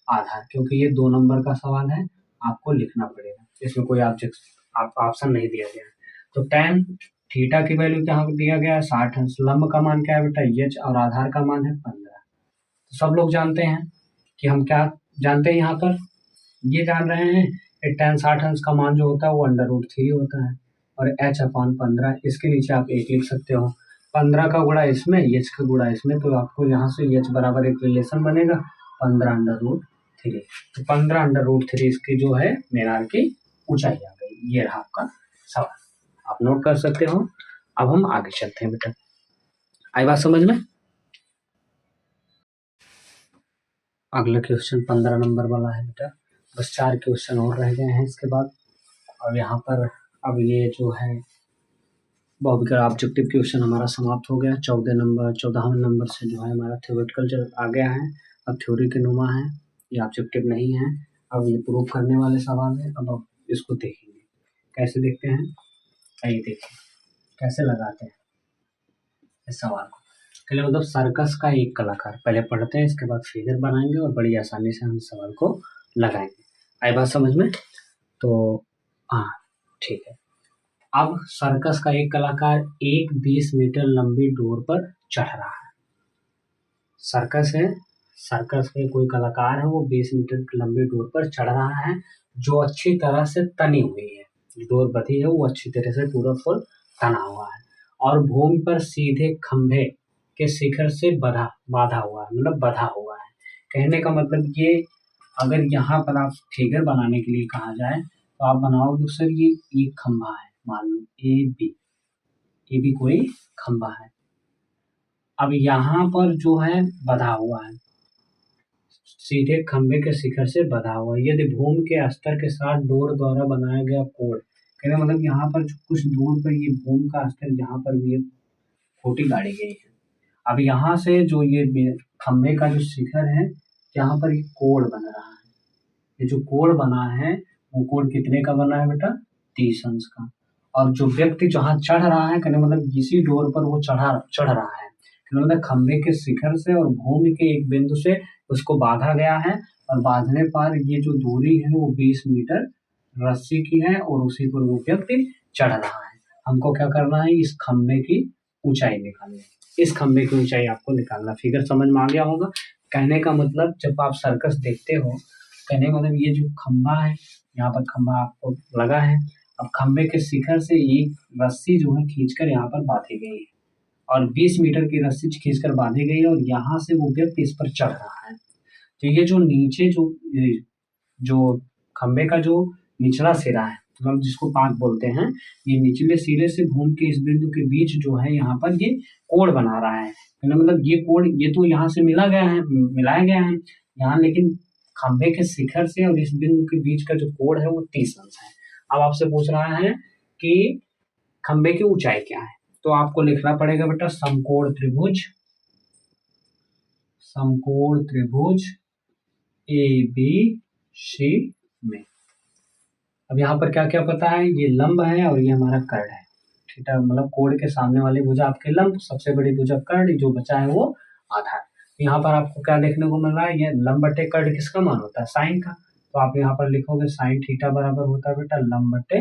आधार, क्योंकि ये 2 नंबर का सवाल है आपको लिखना पड़ेगा, इसमें कोई ऑप्शन नहीं दिया गया है। तो tan थीटा की वैल्यू क्या दिया गया है 60 अंश, लंब का मान क्या है बेटा h और आधार का मान है 15। तो सब लोग जानते हैं कि हम क्या जानते हैं, यहाँ पर ये जान रहे हैं कि tan 60 अंश का मान जो होता है वो √3 होता है और h/15, इसके नीचे आप 1 लिख सकते हो। 15 का गुणा इसमें, एच का गुणा इसमें, तो आपको यहाँ से एच बराबर एक रिलेशन बनेगा 15√3। तो 15√3 इसकी जो है मीनार की ऊंचाई आ गई। ये रहा आपका सवाल, आप नोट कर सकते हो। अब हम आगे चलते हैं बेटा, आई बात समझ में। अगला क्वेश्चन 15 नंबर वाला है बेटा, बस 4 क्वेश्चन और रह गए हैं इसके बाद। और यहाँ पर अब ये जो है बहुविकल्प ऑब्जेक्टिव क्वेश्चन हमारा समाप्त हो गया। 14वें नंबर से जो है हमारा थ्योरेटिकल चल आ गया है, अब थ्योरी के नुमा है, ये ऑब्जेक्टिव नहीं है। अब ये प्रूव करने वाले सवाल है। अब आप इसको देखेंगे, कैसे देखते हैं, आइए देखिए कैसे लगाते हैं इस सवाल को। पहले मतलब सर्कस का एक कलाकार, पहले पढ़ते हैं, इसके बाद फिगर बनाएंगे और बड़ी आसानी से हम इस सवाल को लगाएंगे। आई बात समझ में। तो हाँ ठीक है। अब सर्कस का एक कलाकार एक 20 मीटर लंबी डोर पर चढ़ रहा है। सर्कस है, सर्कस में कोई कलाकार है, वो 20 मीटर की लंबी डोर पर चढ़ रहा है, जो अच्छी तरह से तनी हुई है। डोर बधी है वो अच्छी तरह से पूरा फुल तना हुआ है, और भूमि पर सीधे खंभे के शिखर से बाधा हुआ है, मतलब बधा हुआ है। कहने का मतलब ये, अगर यहाँ पर आप फिगर बनाने के लिए कहा जाए तो आप बनाओगे सर ये एक खंभा है, मान लो ए बी कोई खंभा है। अब यहाँ पर जो है बधा हुआ है, सीधे खंभे के शिखर से बधा हुआ है। यदि भूमि के स्तर के साथ डोर द्वारा बनाया गया कोड, कहने मतलब यहाँ पर कुछ दूर पर ये भूमि का स्तर, यहाँ पर भी ये खूंटी गाड़ी गई है। अब यहाँ से जो ये खंभे का जो शिखर है, यहाँ पर ये कोड बन रहा है। ये जो कोड बना है वो कोड कितने का बना है बेटा, 30 अंश का। और जो व्यक्ति जहाँ चढ़ रहा है, कहने मतलब इसी डोर पर वो चढ़ रहा है, कहने मतलब खंभे के शिखर से और भूमि के एक बिंदु से उसको बांधा गया है, और बांधने पर ये जो दूरी है वो 20 मीटर रस्सी की है, और उसी पर वो व्यक्ति चढ़ रहा है। हमको क्या करना है, इस खंभे की ऊंचाई निकालनी है। इस खंभे की ऊंचाई आपको निकालना। फिगर समझ में आ गया होगा। कहने का मतलब जब आप सर्कस देखते हो, कहने का मतलब ये जो खंभा है, यहाँ पर खंभा आपको लगा है, अब खंभे के शिखर से एक रस्सी जो है खींचकर यहाँ पर बांधी गई है, और 20 मीटर की रस्सी खींचकर बांधी गई है, और यहाँ से वो व्यक्ति इस पर चढ़ रहा है। तो ये जो नीचे जो खंभे का जो निचला सिरा है, मतलब जिसको पांख बोलते हैं, ये निचले सिरे से भूमि के इस बिंदु के बीच जो है यहाँ पर ये कोण बना रहा है। मतलब ये कोण, ये तो यहाँ से मिलाया गया है यहाँ, लेकिन खंभे के शिखर से और इस बिंदु के बीच का जो कोण है वो 30 अंश है। अब आपसे पूछ रहा है कि खंभे की ऊंचाई क्या है, तो आपको लिखना पड़ेगा बेटा समकोण त्रिभुज ए बी सी में। अब यहाँ पर क्या क्या पता है, ये लंब है और ये हमारा कर्ण है। थीटा मतलब कोण के सामने वाली भुजा आपके लंब, सबसे बड़ी भुजा कर्ण, जो बचा है वो आधार। यहाँ पर आपको क्या देखने को मिल रहा है, ये लंब बटे कर्ण किसका मान होता है, साइन का। तो आप यहाँ पर लिखोगे साइन थीटा बराबर होता है बेटा लंब बटे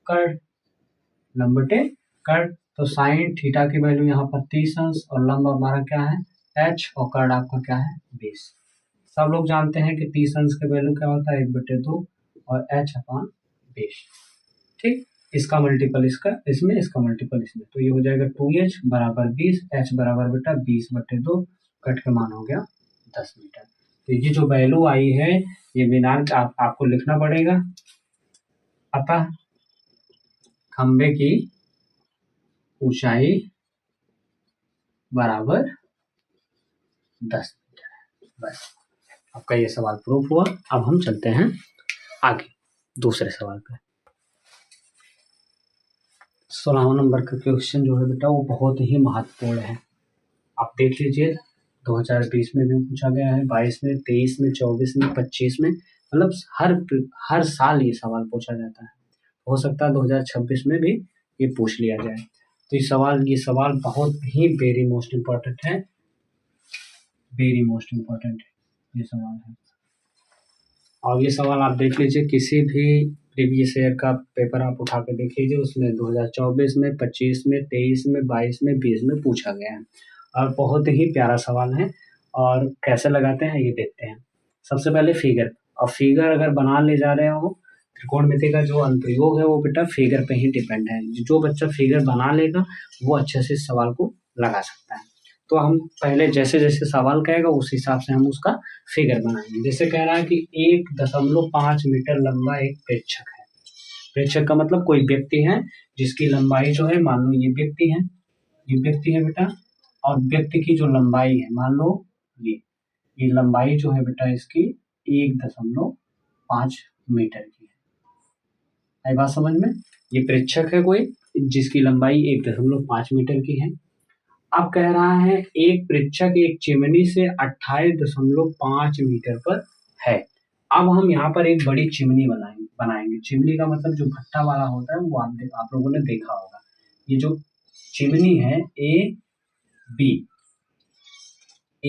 कर्ण, लंब बटे कर्ण। तो साइन थीटा की वैल्यू यहाँ पर 30 अंश, और लंब हमारा क्या है h, और कर्ण आपका क्या है 20। सब लोग जानते हैं कि 30 अंश का वैल्यू क्या होता है 1/2 और h/20। ठीक, इसका मल्टीपल इसमें, इसका मल्टीपल इसमें, तो ये हो जाएगा 2h बराबर 20, h बराबर बेटा 20/2, कट का मान हो गया 10 मीटर। तो ये जो वैल्यू आई है, ये मीनार का आपको लिखना पड़ेगा। अतः खंबे की ऊंचाई बराबर 10 मीटर है। बस आपका ये सवाल प्रूफ हुआ। अब हम चलते हैं आगे दूसरे सवाल पे। 16 नंबर का क्वेश्चन जो है बेटा वो बहुत ही महत्वपूर्ण है। आप देख लीजिए, 2020 में भी पूछा गया है, 22 में, 23 में, 24 में, 25 में, मतलब हर साल ये सवाल पूछा जाता है। हो सकता है 2026 में भी ये पूछ लिया जाए। तो ये सवाल बहुत ही वेरी मोस्ट इम्पोर्टेंट है, वेरी मोस्ट इम्पोर्टेंट ये सवाल है। और ये सवाल आप देख लीजिए, किसी भी प्रीवियस ईयर का पेपर आप उठा के देख लीजिए, उसमें 2024 में, 25 में, 23 में, 22 में, 20 में पूछा गया है, और बहुत ही प्यारा सवाल है। और कैसे लगाते हैं ये देखते हैं। सबसे पहले फिगर, और फिगर अगर बना ले जा रहे हो त्रिकोणमिति का जो अनुप्रयोग है वो बेटा फिगर पे ही डिपेंड है। जो बच्चा फिगर बना लेगा वो अच्छे से इस सवाल को लगा सकता है। तो हम पहले जैसे जैसे सवाल कहेगा उस हिसाब से हम उसका फिगर बनाएंगे। जैसे कह रहा है कि 1.5 मीटर लंबा एक प्रेक्षक है। प्रेक्षक का मतलब कोई व्यक्ति है जिसकी लंबाई जो है, मान लो ये व्यक्ति है, ये व्यक्ति है बेटा, और व्यक्ति की जो लंबाई है मान लो ये लंबाई जो है बेटा इसकी 1.5 मीटर की है। आई बात समझ में? ये प्रेक्षक है कोई जिसकी लंबाई 1.5 मीटर की है। अब कह रहा है एक प्रेक्षक एक चिमनी से 28.5 मीटर पर है। अब हम यहाँ पर एक बड़ी चिमनी बनाएंगे। चिमनी का मतलब जो भट्टा वाला होता है वो आप लोगों ने देखा होगा। ये जो चिमनी है ए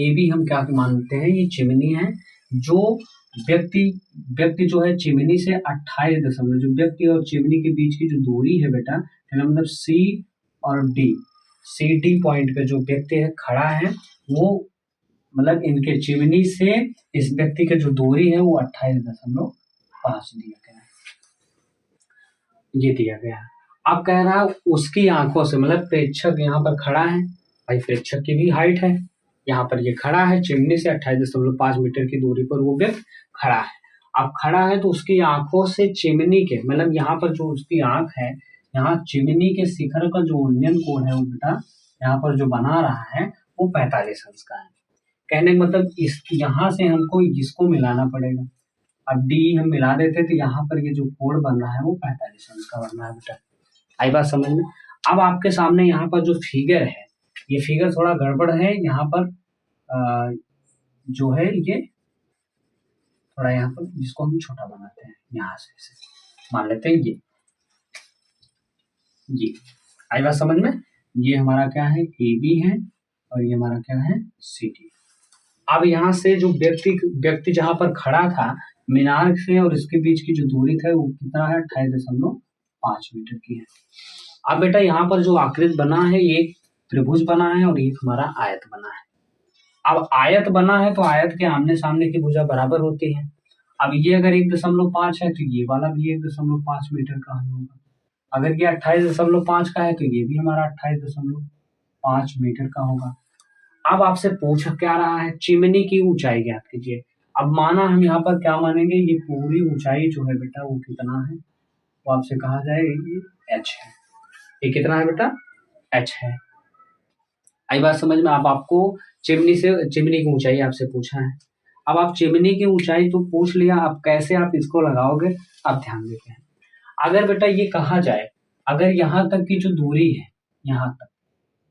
बी हम क्या मानते हैं, ये चिमनी है। जो व्यक्ति जो है चिमनी से 28 जो व्यक्ति और चिमनी के बीच की जो दूरी है बेटा, मतलब सी और डी पॉइंट पे जो व्यक्ति है खड़ा है, वो मतलब इनके चिमनी से इस व्यक्ति की जो दूरी है वो 28.5 दिया गया है, ये दिया गया है। अब कह रहा है उसकी आंखों से, मतलब प्रेक्षक यहाँ पर खड़ा है, भाई प्रेक्षक की भी हाइट है, यहाँ पर ये खड़ा है चिमनी से 28.5 मीटर की दूरी पर वो व्यक्ति खड़ा है। अब खड़ा है तो उसकी आंखों से चिमनी के, मतलब यहाँ पर जो उसकी आंख है, यहाँ चिमनी के शिखर का जो उन्नयन कोण है वो बेटा यहाँ पर जो बना रहा है वो 45 अंश का है। कहने का मतलब इस यहाँ से हमको इसको मिलाना पड़ेगा। अब डी हम मिला देते तो यहाँ पर ये जो कोण बन रहा है वो 45 अंश का बन रहा है बेटा। आई बात समझ में? अब आपके सामने यहाँ पर जो फिगर है, ये फिगर थोड़ा गड़बड़ है। यहाँ पर जो है ये थोड़ा यहाँ पर जिसको हम छोटा बनाते हैं, यहाँ से मान लेते हैं ये आई बात समझ में? ये हमारा क्या है, ए बी है, और ये हमारा क्या है, सी डी। अब यहाँ से जो व्यक्ति जहाँ पर खड़ा था मीनार से और इसके बीच की जो दूरी था वो कितना है, 28.5 मीटर की है। अब बेटा यहाँ पर जो आकृति बना है ये एक त्रिभुज बना है और एक हमारा आयत बना है। अब आयत बना है तो आयत के आमने सामने की भुजा बराबर होती है। अब ये अगर 1.5 है तो ये वाला भी 1.5 मीटर का होगा। अगर ये 28.5 का है तो ये भी हमारा 28.5 मीटर का होगा। अब आपसे पूछ क्या रहा है, चिमनी की ऊंचाई ज्ञात कीजिए। अब माना हम यहाँ पर क्या मानेंगे, ये पूरी ऊंचाई जो है बेटा वो कितना है, वो आपसे कहा जाएगा ये h है। ये कितना है बेटा, h है। आई बात समझ में? अब आपको चिमनी की ऊंचाई आपसे पूछा है। अब आप चिमनी की ऊंचाई तो पूछ लिया, अब कैसे आप इसको लगाओगे अब ध्यान देते हैं। अगर बेटा ये कहा जाए, अगर यहाँ तक की जो दूरी है, यहाँ तक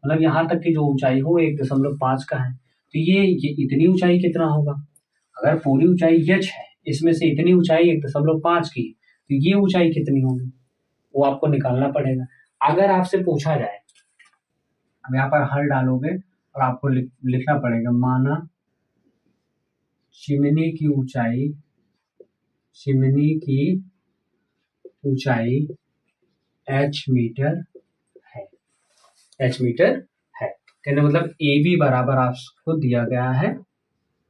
मतलब यहाँ तक की जो ऊंचाई हो 1.5 का है, तो ये इतनी ऊंचाई कितना होगा। अगर पूरी ऊंचाई h है, इसमें से इतनी ऊंचाई 1.5 की, तो ये ऊंचाई कितनी होगी वो आपको निकालना पड़ेगा। अगर आपसे पूछा जाए, अब यहाँ पर हल डालोगे और आपको लिखना पड़ेगा, माना चिमनी की ऊंचाई h मीटर है, h मीटर है। कहने मतलब ए बी बराबर आपको दिया गया है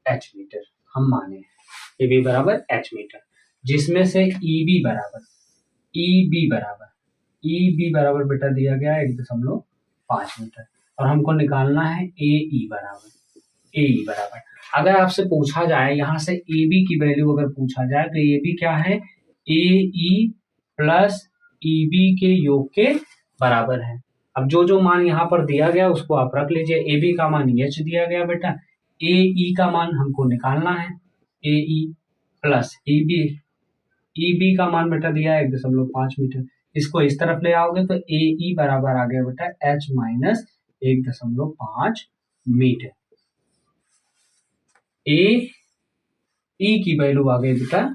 h मीटर, हम माने ए बी बराबर h मीटर, जिसमें से ई बी बराबर बेटा दिया गया है 1.5 मीटर, और हमको निकालना है ए बराबर। अगर आपसे पूछा जाए यहाँ से ए बी की वैल्यू अगर पूछा जाए तो ए बी क्या है, ए ई प्लस ई बी के योग के बराबर है। अब जो मान यहाँ पर दिया गया उसको आप रख लीजिए। ए बी का मान h दिया गया बेटा, ए ई का मान हमको निकालना है, ए ई प्लस ई बी का मान बेटा दिया है 1.5 मीटर। इसको इस तरफ ले आओगे तो ए ई बराबर आ गया बेटा h माइनस 1.5 मीटर। ए ई की वैल्यू आ गई बेटा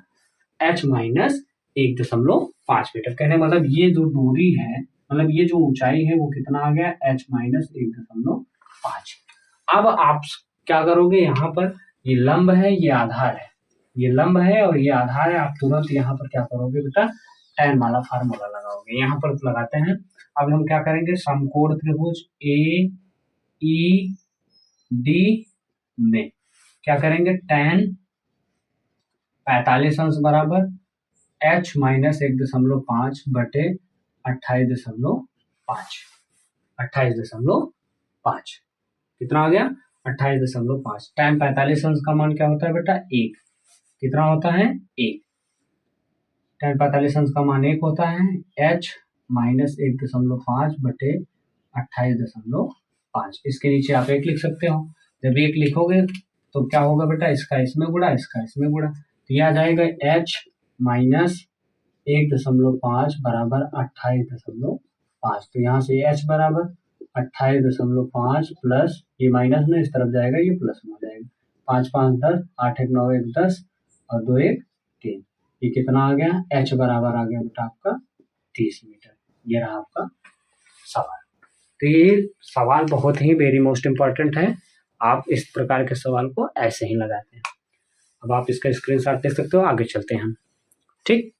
h माइनस 1.5 मीटर। कहने मतलब ये जो दूरी है, मतलब ये जो ऊंचाई है वो कितना आ गया, h माइनस 1.5। अब आप क्या करोगे, यहाँ पर ये लंब है, ये आधार है, ये लंब है और ये आधार है। आप तुरंत यहाँ पर क्या करोगे बेटा, tan वाला फार्मूला लगाओगे। यहाँ पर लगाते हैं। अब हम क्या करेंगे, समकोण त्रिभुज ए ई डी में क्या करेंगे, tan 45 अंश बराबर h माइनस 1.5 बटे 28.5, 28.5 कितना आ गया 28.5। tan 45 अंश का मान क्या होता है बेटा 1, कितना होता है 1। tan 45 अंश का मान 1 होता है, h माइनस 1.5 बटे 28.5। इसके नीचे आप 1 लिख सकते हो। जब 1 लिखोगे तो क्या होगा बेटा, इसका इसमें गुणा, इसका इसमें गुणा, तो यह आ जाएगा h माइनस 1.5 बराबर 28.5। तो यहाँ से h बराबर 28.5 प्लस ये माइनस में इस तरफ जाएगा, ये प्लस में हो जाएगा। 5 5 10, 8 1 9 1 10 और 2 1 3। ये कितना आ गया, h बराबर आ गया बेटा आपका 30 मीटर। ये रहा आपका सवाल। तो ये सवाल बहुत ही वेरी मोस्ट इम्पॉर्टेंट है। आप इस प्रकार के सवाल को ऐसे ही लगाते हैं। अब आप इसका स्क्रीनशॉट ले सकते हो। आगे चलते हैं हम, ठीक।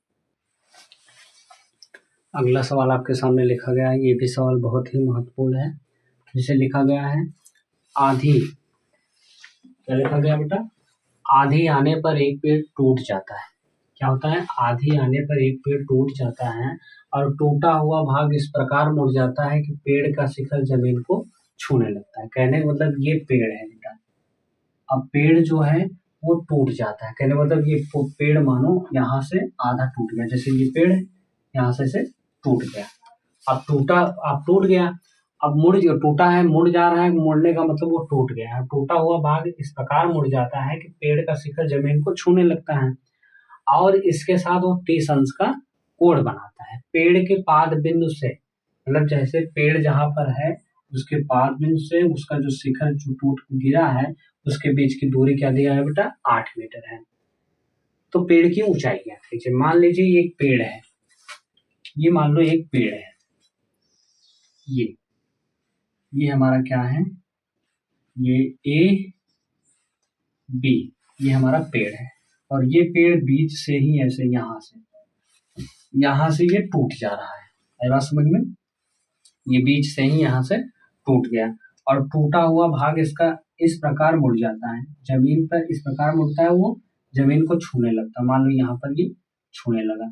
अगला सवाल आपके सामने लिखा गया है, ये भी सवाल बहुत ही महत्वपूर्ण है। जिसे लिखा गया है आंधी, क्या लिखा गया बेटा, आंधी आने पर एक पेड़ टूट जाता है। क्या होता है, आंधी आने पर एक पेड़ टूट जाता है और टूटा हुआ भाग इस प्रकार मुड़ जाता है कि पेड़ का शिखर जमीन को छूने लगता है। कहने का मतलब ये पेड़ है बेटा, अब पेड़ जो है वो टूट जाता है। कहने का मतलब ये पेड़ मानो यहाँ से आधा टूट गया, जैसे ये पेड़ है यहाँ से टूट गया। अब टूट गया, अब मुड़ जो टूटा है मुड़ जा रहा है, मुड़ने का मतलब वो टूट गया है। टूटा हुआ भाग इस प्रकार मुड़ जाता है कि पेड़ का शिखर जमीन को छूने लगता है और इसके साथ वो 30 अंश का कोण बनाता है। पेड़ के पाद बिंदु से, मतलब जैसे पेड़ जहां पर है उसके पाद बिंदु से उसका जो शिखर जो टूट गिरा है उसके बीच की दूरी क्या दिया है बेटा, 8 मीटर है। तो पेड़ की ऊंचाई क्या है, मान लीजिए एक पेड़ है, ये मान लो एक पेड़ है, ये हमारा क्या है, ये ए बी, ये हमारा पेड़ है और ये पेड़ बीच से ही ऐसे यहाँ से ये टूट जा रहा है। बात समझ में, ये बीच से ही यहाँ से टूट गया और टूटा हुआ भाग इसका इस प्रकार मुड़ जाता है, जमीन पर इस प्रकार मुड़ता है, वो जमीन को छूने लगता है। मान लो यहाँ पर ये छूने लगा।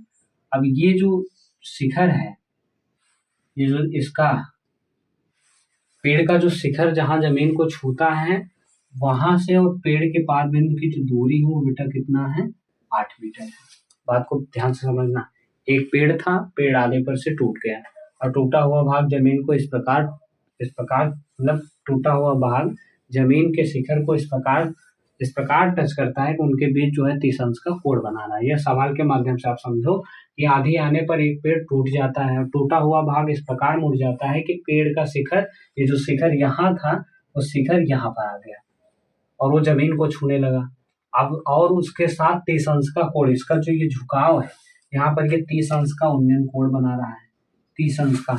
अब ये जो शिखर है, ये जो इसका पेड़ का जो शिखर जहां जमीन को छूता है वहां से और पेड़ के पाद बिंदु की जो दूरी है वो बेटा कितना है, 8 मीटर है। बात को ध्यान से समझना, एक पेड़ था, पेड़ आधे पर से टूट गया और टूटा हुआ भाग जमीन को इस प्रकार मतलब टूटा हुआ भाग जमीन के शिखर को इस प्रकार टच करता है कि उनके बीच जो है 30 अंश का कोण बना रहा है। यह सवाल के माध्यम से आप समझो कि आंधी आने पर एक पेड़ टूट जाता है और टूटा हुआ भाग इस प्रकार मुड़ जाता है कि पेड़ का शिखर, ये जो शिखर यहाँ था वो शिखर यहाँ पर आ गया और वो जमीन को छूने लगा। अब और उसके साथ 30 अंश का कोण, इसका जो ये झुकाव है यहाँ पर ये 30 अंश का उन्नयन कोण बना रहा है, 30 अंश का,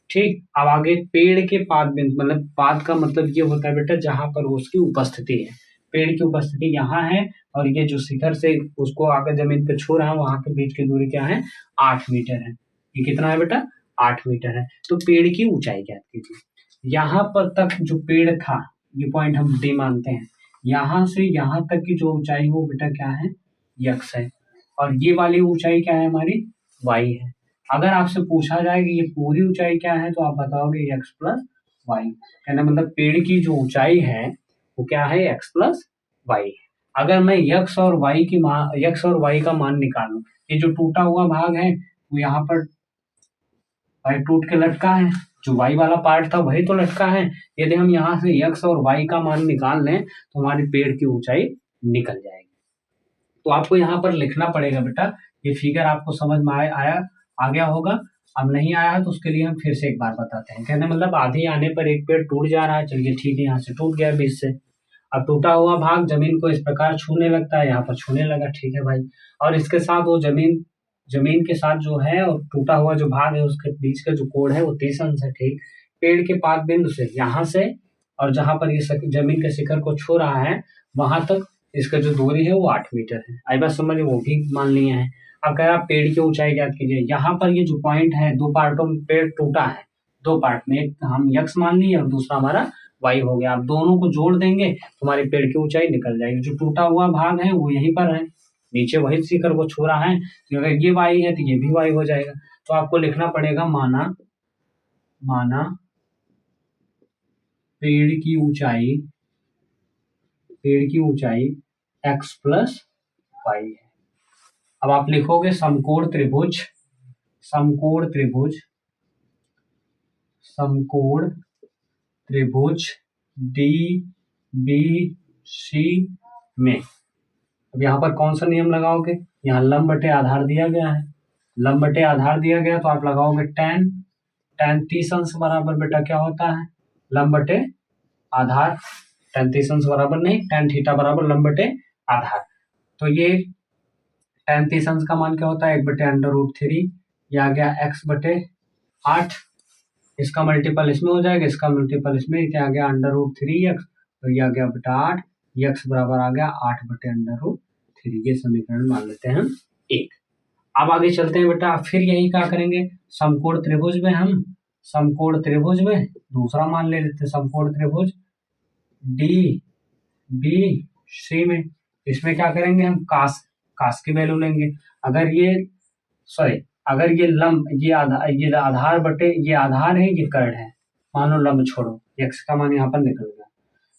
ठीक। अब आगे पेड़ के पाद बिंदु, मतलब पाद का मतलब ये होता है बेटा जहां पर उसकी उपस्थिति है, पेड़ की उपस्थिति यहाँ है और ये जो शिखर से उसको आकर जमीन पे छू रहा है वहां के बीच की दूरी क्या है, 8 मीटर है। ये कितना है बेटा, 8 मीटर है। तो पेड़ की ऊंचाई ज्ञात कीजिए। यहाँ पर तक जो पेड़ था, ये पॉइंट हम डी मानते हैं, यहाँ से यहाँ तक की जो ऊंचाई वो बेटा क्या है, यक्स है और ये वाली ऊंचाई क्या है हमारी, वाई है। अगर आपसे पूछा जाए कि ये पूरी ऊंचाई क्या है तो आप बताओगे x प्लस वाई। कहना मतलब पेड़ की जो ऊंचाई है वो क्या है, x प्लस वाई। अगर मैं x और y का मान निकालूं, ये जो टूटा हुआ भाग है वो यहाँ पर भाई टूट के लटका है, जो y वाला पार्ट था वही तो लटका है। यदि हम यहाँ से x और y का मान निकाल लें तो हमारी पेड़ की ऊंचाई निकल जाएगी। तो आपको यहाँ पर लिखना पड़ेगा बेटा, ये फिगर आपको समझ में आ गया होगा। अब नहीं आया है तो उसके लिए हम फिर से एक बार बताते हैं। कहने मतलब आंधी आने पर एक पेड़ टूट जा रहा है, चलिए ठीक है, यहाँ से टूट गया बीच से। अब टूटा हुआ भाग जमीन को इस प्रकार छूने लगता है, यहाँ पर छूने लगा, ठीक है भाई। और इसके साथ वो जमीन के साथ जो है और टूटा हुआ जो भाग है उसके बीच का जो कोण है वो 30 अंश है, ठीक। पेड़ के पाद बिंदु से यहाँ से और जहां पर ये जमीन के शिखर को छू रहा है वहां तक इसका जो दूरी है वो 8 मीटर है। आई बात समझ, वो भी मान लिए हैं। अब कह रहा पेड़ की ऊंचाई ज्ञात कीजिए। यहाँ पर ये जो पॉइंट है, दो पार्टों में पेड़ टूटा है, दो पार्ट में, एक हम यक्स मान लिए और दूसरा हमारा वाई हो गया। आप दोनों को जोड़ देंगे तुम्हारे पेड़ की ऊंचाई निकल जाएगी। जो टूटा हुआ भाग है वो यहीं पर है, नीचे वही शिखर को छू रहा है, तो अगर ये y है तो ये भी y हो जाएगा। तो आपको लिखना पड़ेगा माना पेड़ की ऊंचाई x प्लस y है। अब आप लिखोगे समकोण त्रिभुज DBC में, अब यहाँ पर कौन सा नियम लगाओगे, यहाँ लंब बटे आधार दिया गया है, लंब बटे आधार दिया गया तो आप लगाओगे tan 30 अंश बराबर बेटा क्या होता है, लंब बटे आधार, tan 30 अंश बराबर नहीं, tan थीटा बराबर लंब बटे आधार। तो ये tan 30 अंश का मान क्या होता है, 1/√3, ये आ गया x बटे 8, इसका मल्टीपल इसमें हो जाएगा, इसका मल्टीपल इसमें, क्या आ गया √3x, तो ये आ गया बटा 8, x बराबर आ गया 8/√3। ये समीकरण मान लेते हैं 1। अब आगे चलते हैं बेटा, फिर यही क्या करेंगे, समकोण त्रिभुज में दूसरा मान ले लेते हैं, समकोण त्रिभुज DBC में, इसमें क्या करेंगे हम, कास की वैल्यू लेंगे। अगर ये लंब, ये आधार बटे, ये आधार है, ये कर्ण है, मान लो लंब छोड़ो, x का मान यहाँ पर निकल गया।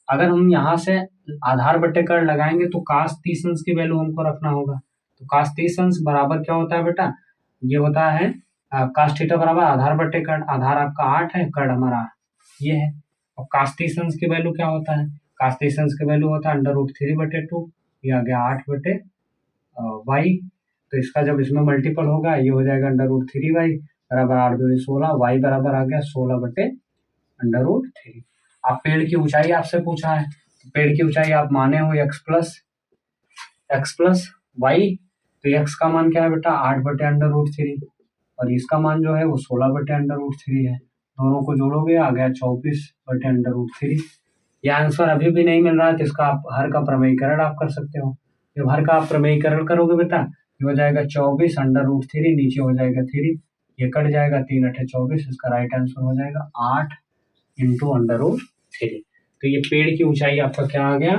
अगर हम यहाँ से आधार बटे कर्ण लगाएंगे तो कास 30 अंश की वैल्यू हमको रखना होगा। तो कास 30 अंश बराबर क्या होता है बेटा, ये होता है कास थीटा बराबर आधार बटे कर्ण, आधार आपका 8 है, कर्ण हमारा ये है। और कास 30 अंश की वैल्यू क्या होता है, कास 30 अंश की वैल्यू होता है √3/2, ये आ गया 8/y। तो इसका जब इसमें मल्टीपल होगा, ये हो जाएगा √3y बराबर 8 दूनी 16, y बराबर आ गया 16/√3। आप पेड़ की ऊंचाई आपसे पूछा है, पेड़ की ऊंचाई आप माने हो x प्लस y, तो x का मान क्या है बेटा 8/√3, और इसका मान जो है वो 16/√3 है, दोनों को जोड़ोगे आ गया 24/√3। यह आंसर अभी भी नहीं मिल रहा है तो इसका आप हर का प्रमेयीकरण आप कर सकते हो। जब हर का आप प्रमेयीकरण करोगे बेटा, ये हो जाएगा 24/√3, नीचे हो जाएगा 3, ये कट जाएगा, 3 8 24, इसका राइट आंसर हो जाएगा 8 × √3। तो ये पेड़ की ऊंचाई आपका क्या आ गया,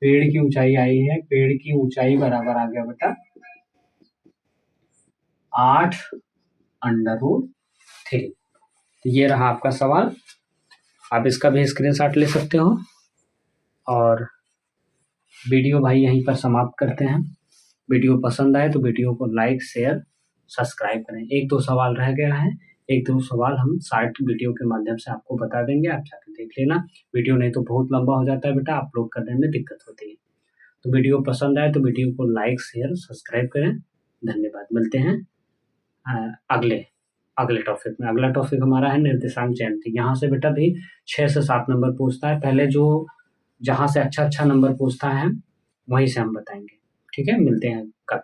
पेड़ की ऊंचाई आई है, पेड़ की ऊंचाई बराबर आ गया बेटा 8/√3। तो ये रहा आपका सवाल, आप इसका भी स्क्रीनशॉट ले सकते हो। और वीडियो भाई यहीं पर समाप्त करते हैं। वीडियो पसंद आए तो वीडियो को लाइक शेयर सब्सक्राइब करें। 1-2 सवाल रह गया है, 1-2 सवाल हम शॉर्ट वीडियो के माध्यम से आपको बता देंगे, आप जाकर देख लेना। वीडियो नहीं तो बहुत लंबा हो जाता है बेटा, अपलोड करने में दिक्कत होती है। तो वीडियो पसंद आए तो वीडियो को लाइक शेयर सब्सक्राइब करें। धन्यवाद। मिलते हैं अगले टॉपिक में। अगला टॉपिक हमारा है निर्देशांक ज्यामिति। यहाँ से बेटा भी 6 से 7 नंबर पूछता है। पहले जहाँ से अच्छा नंबर पूछता है वहीं से हम बताएंगे। ठीक है, मिलते हैं कल।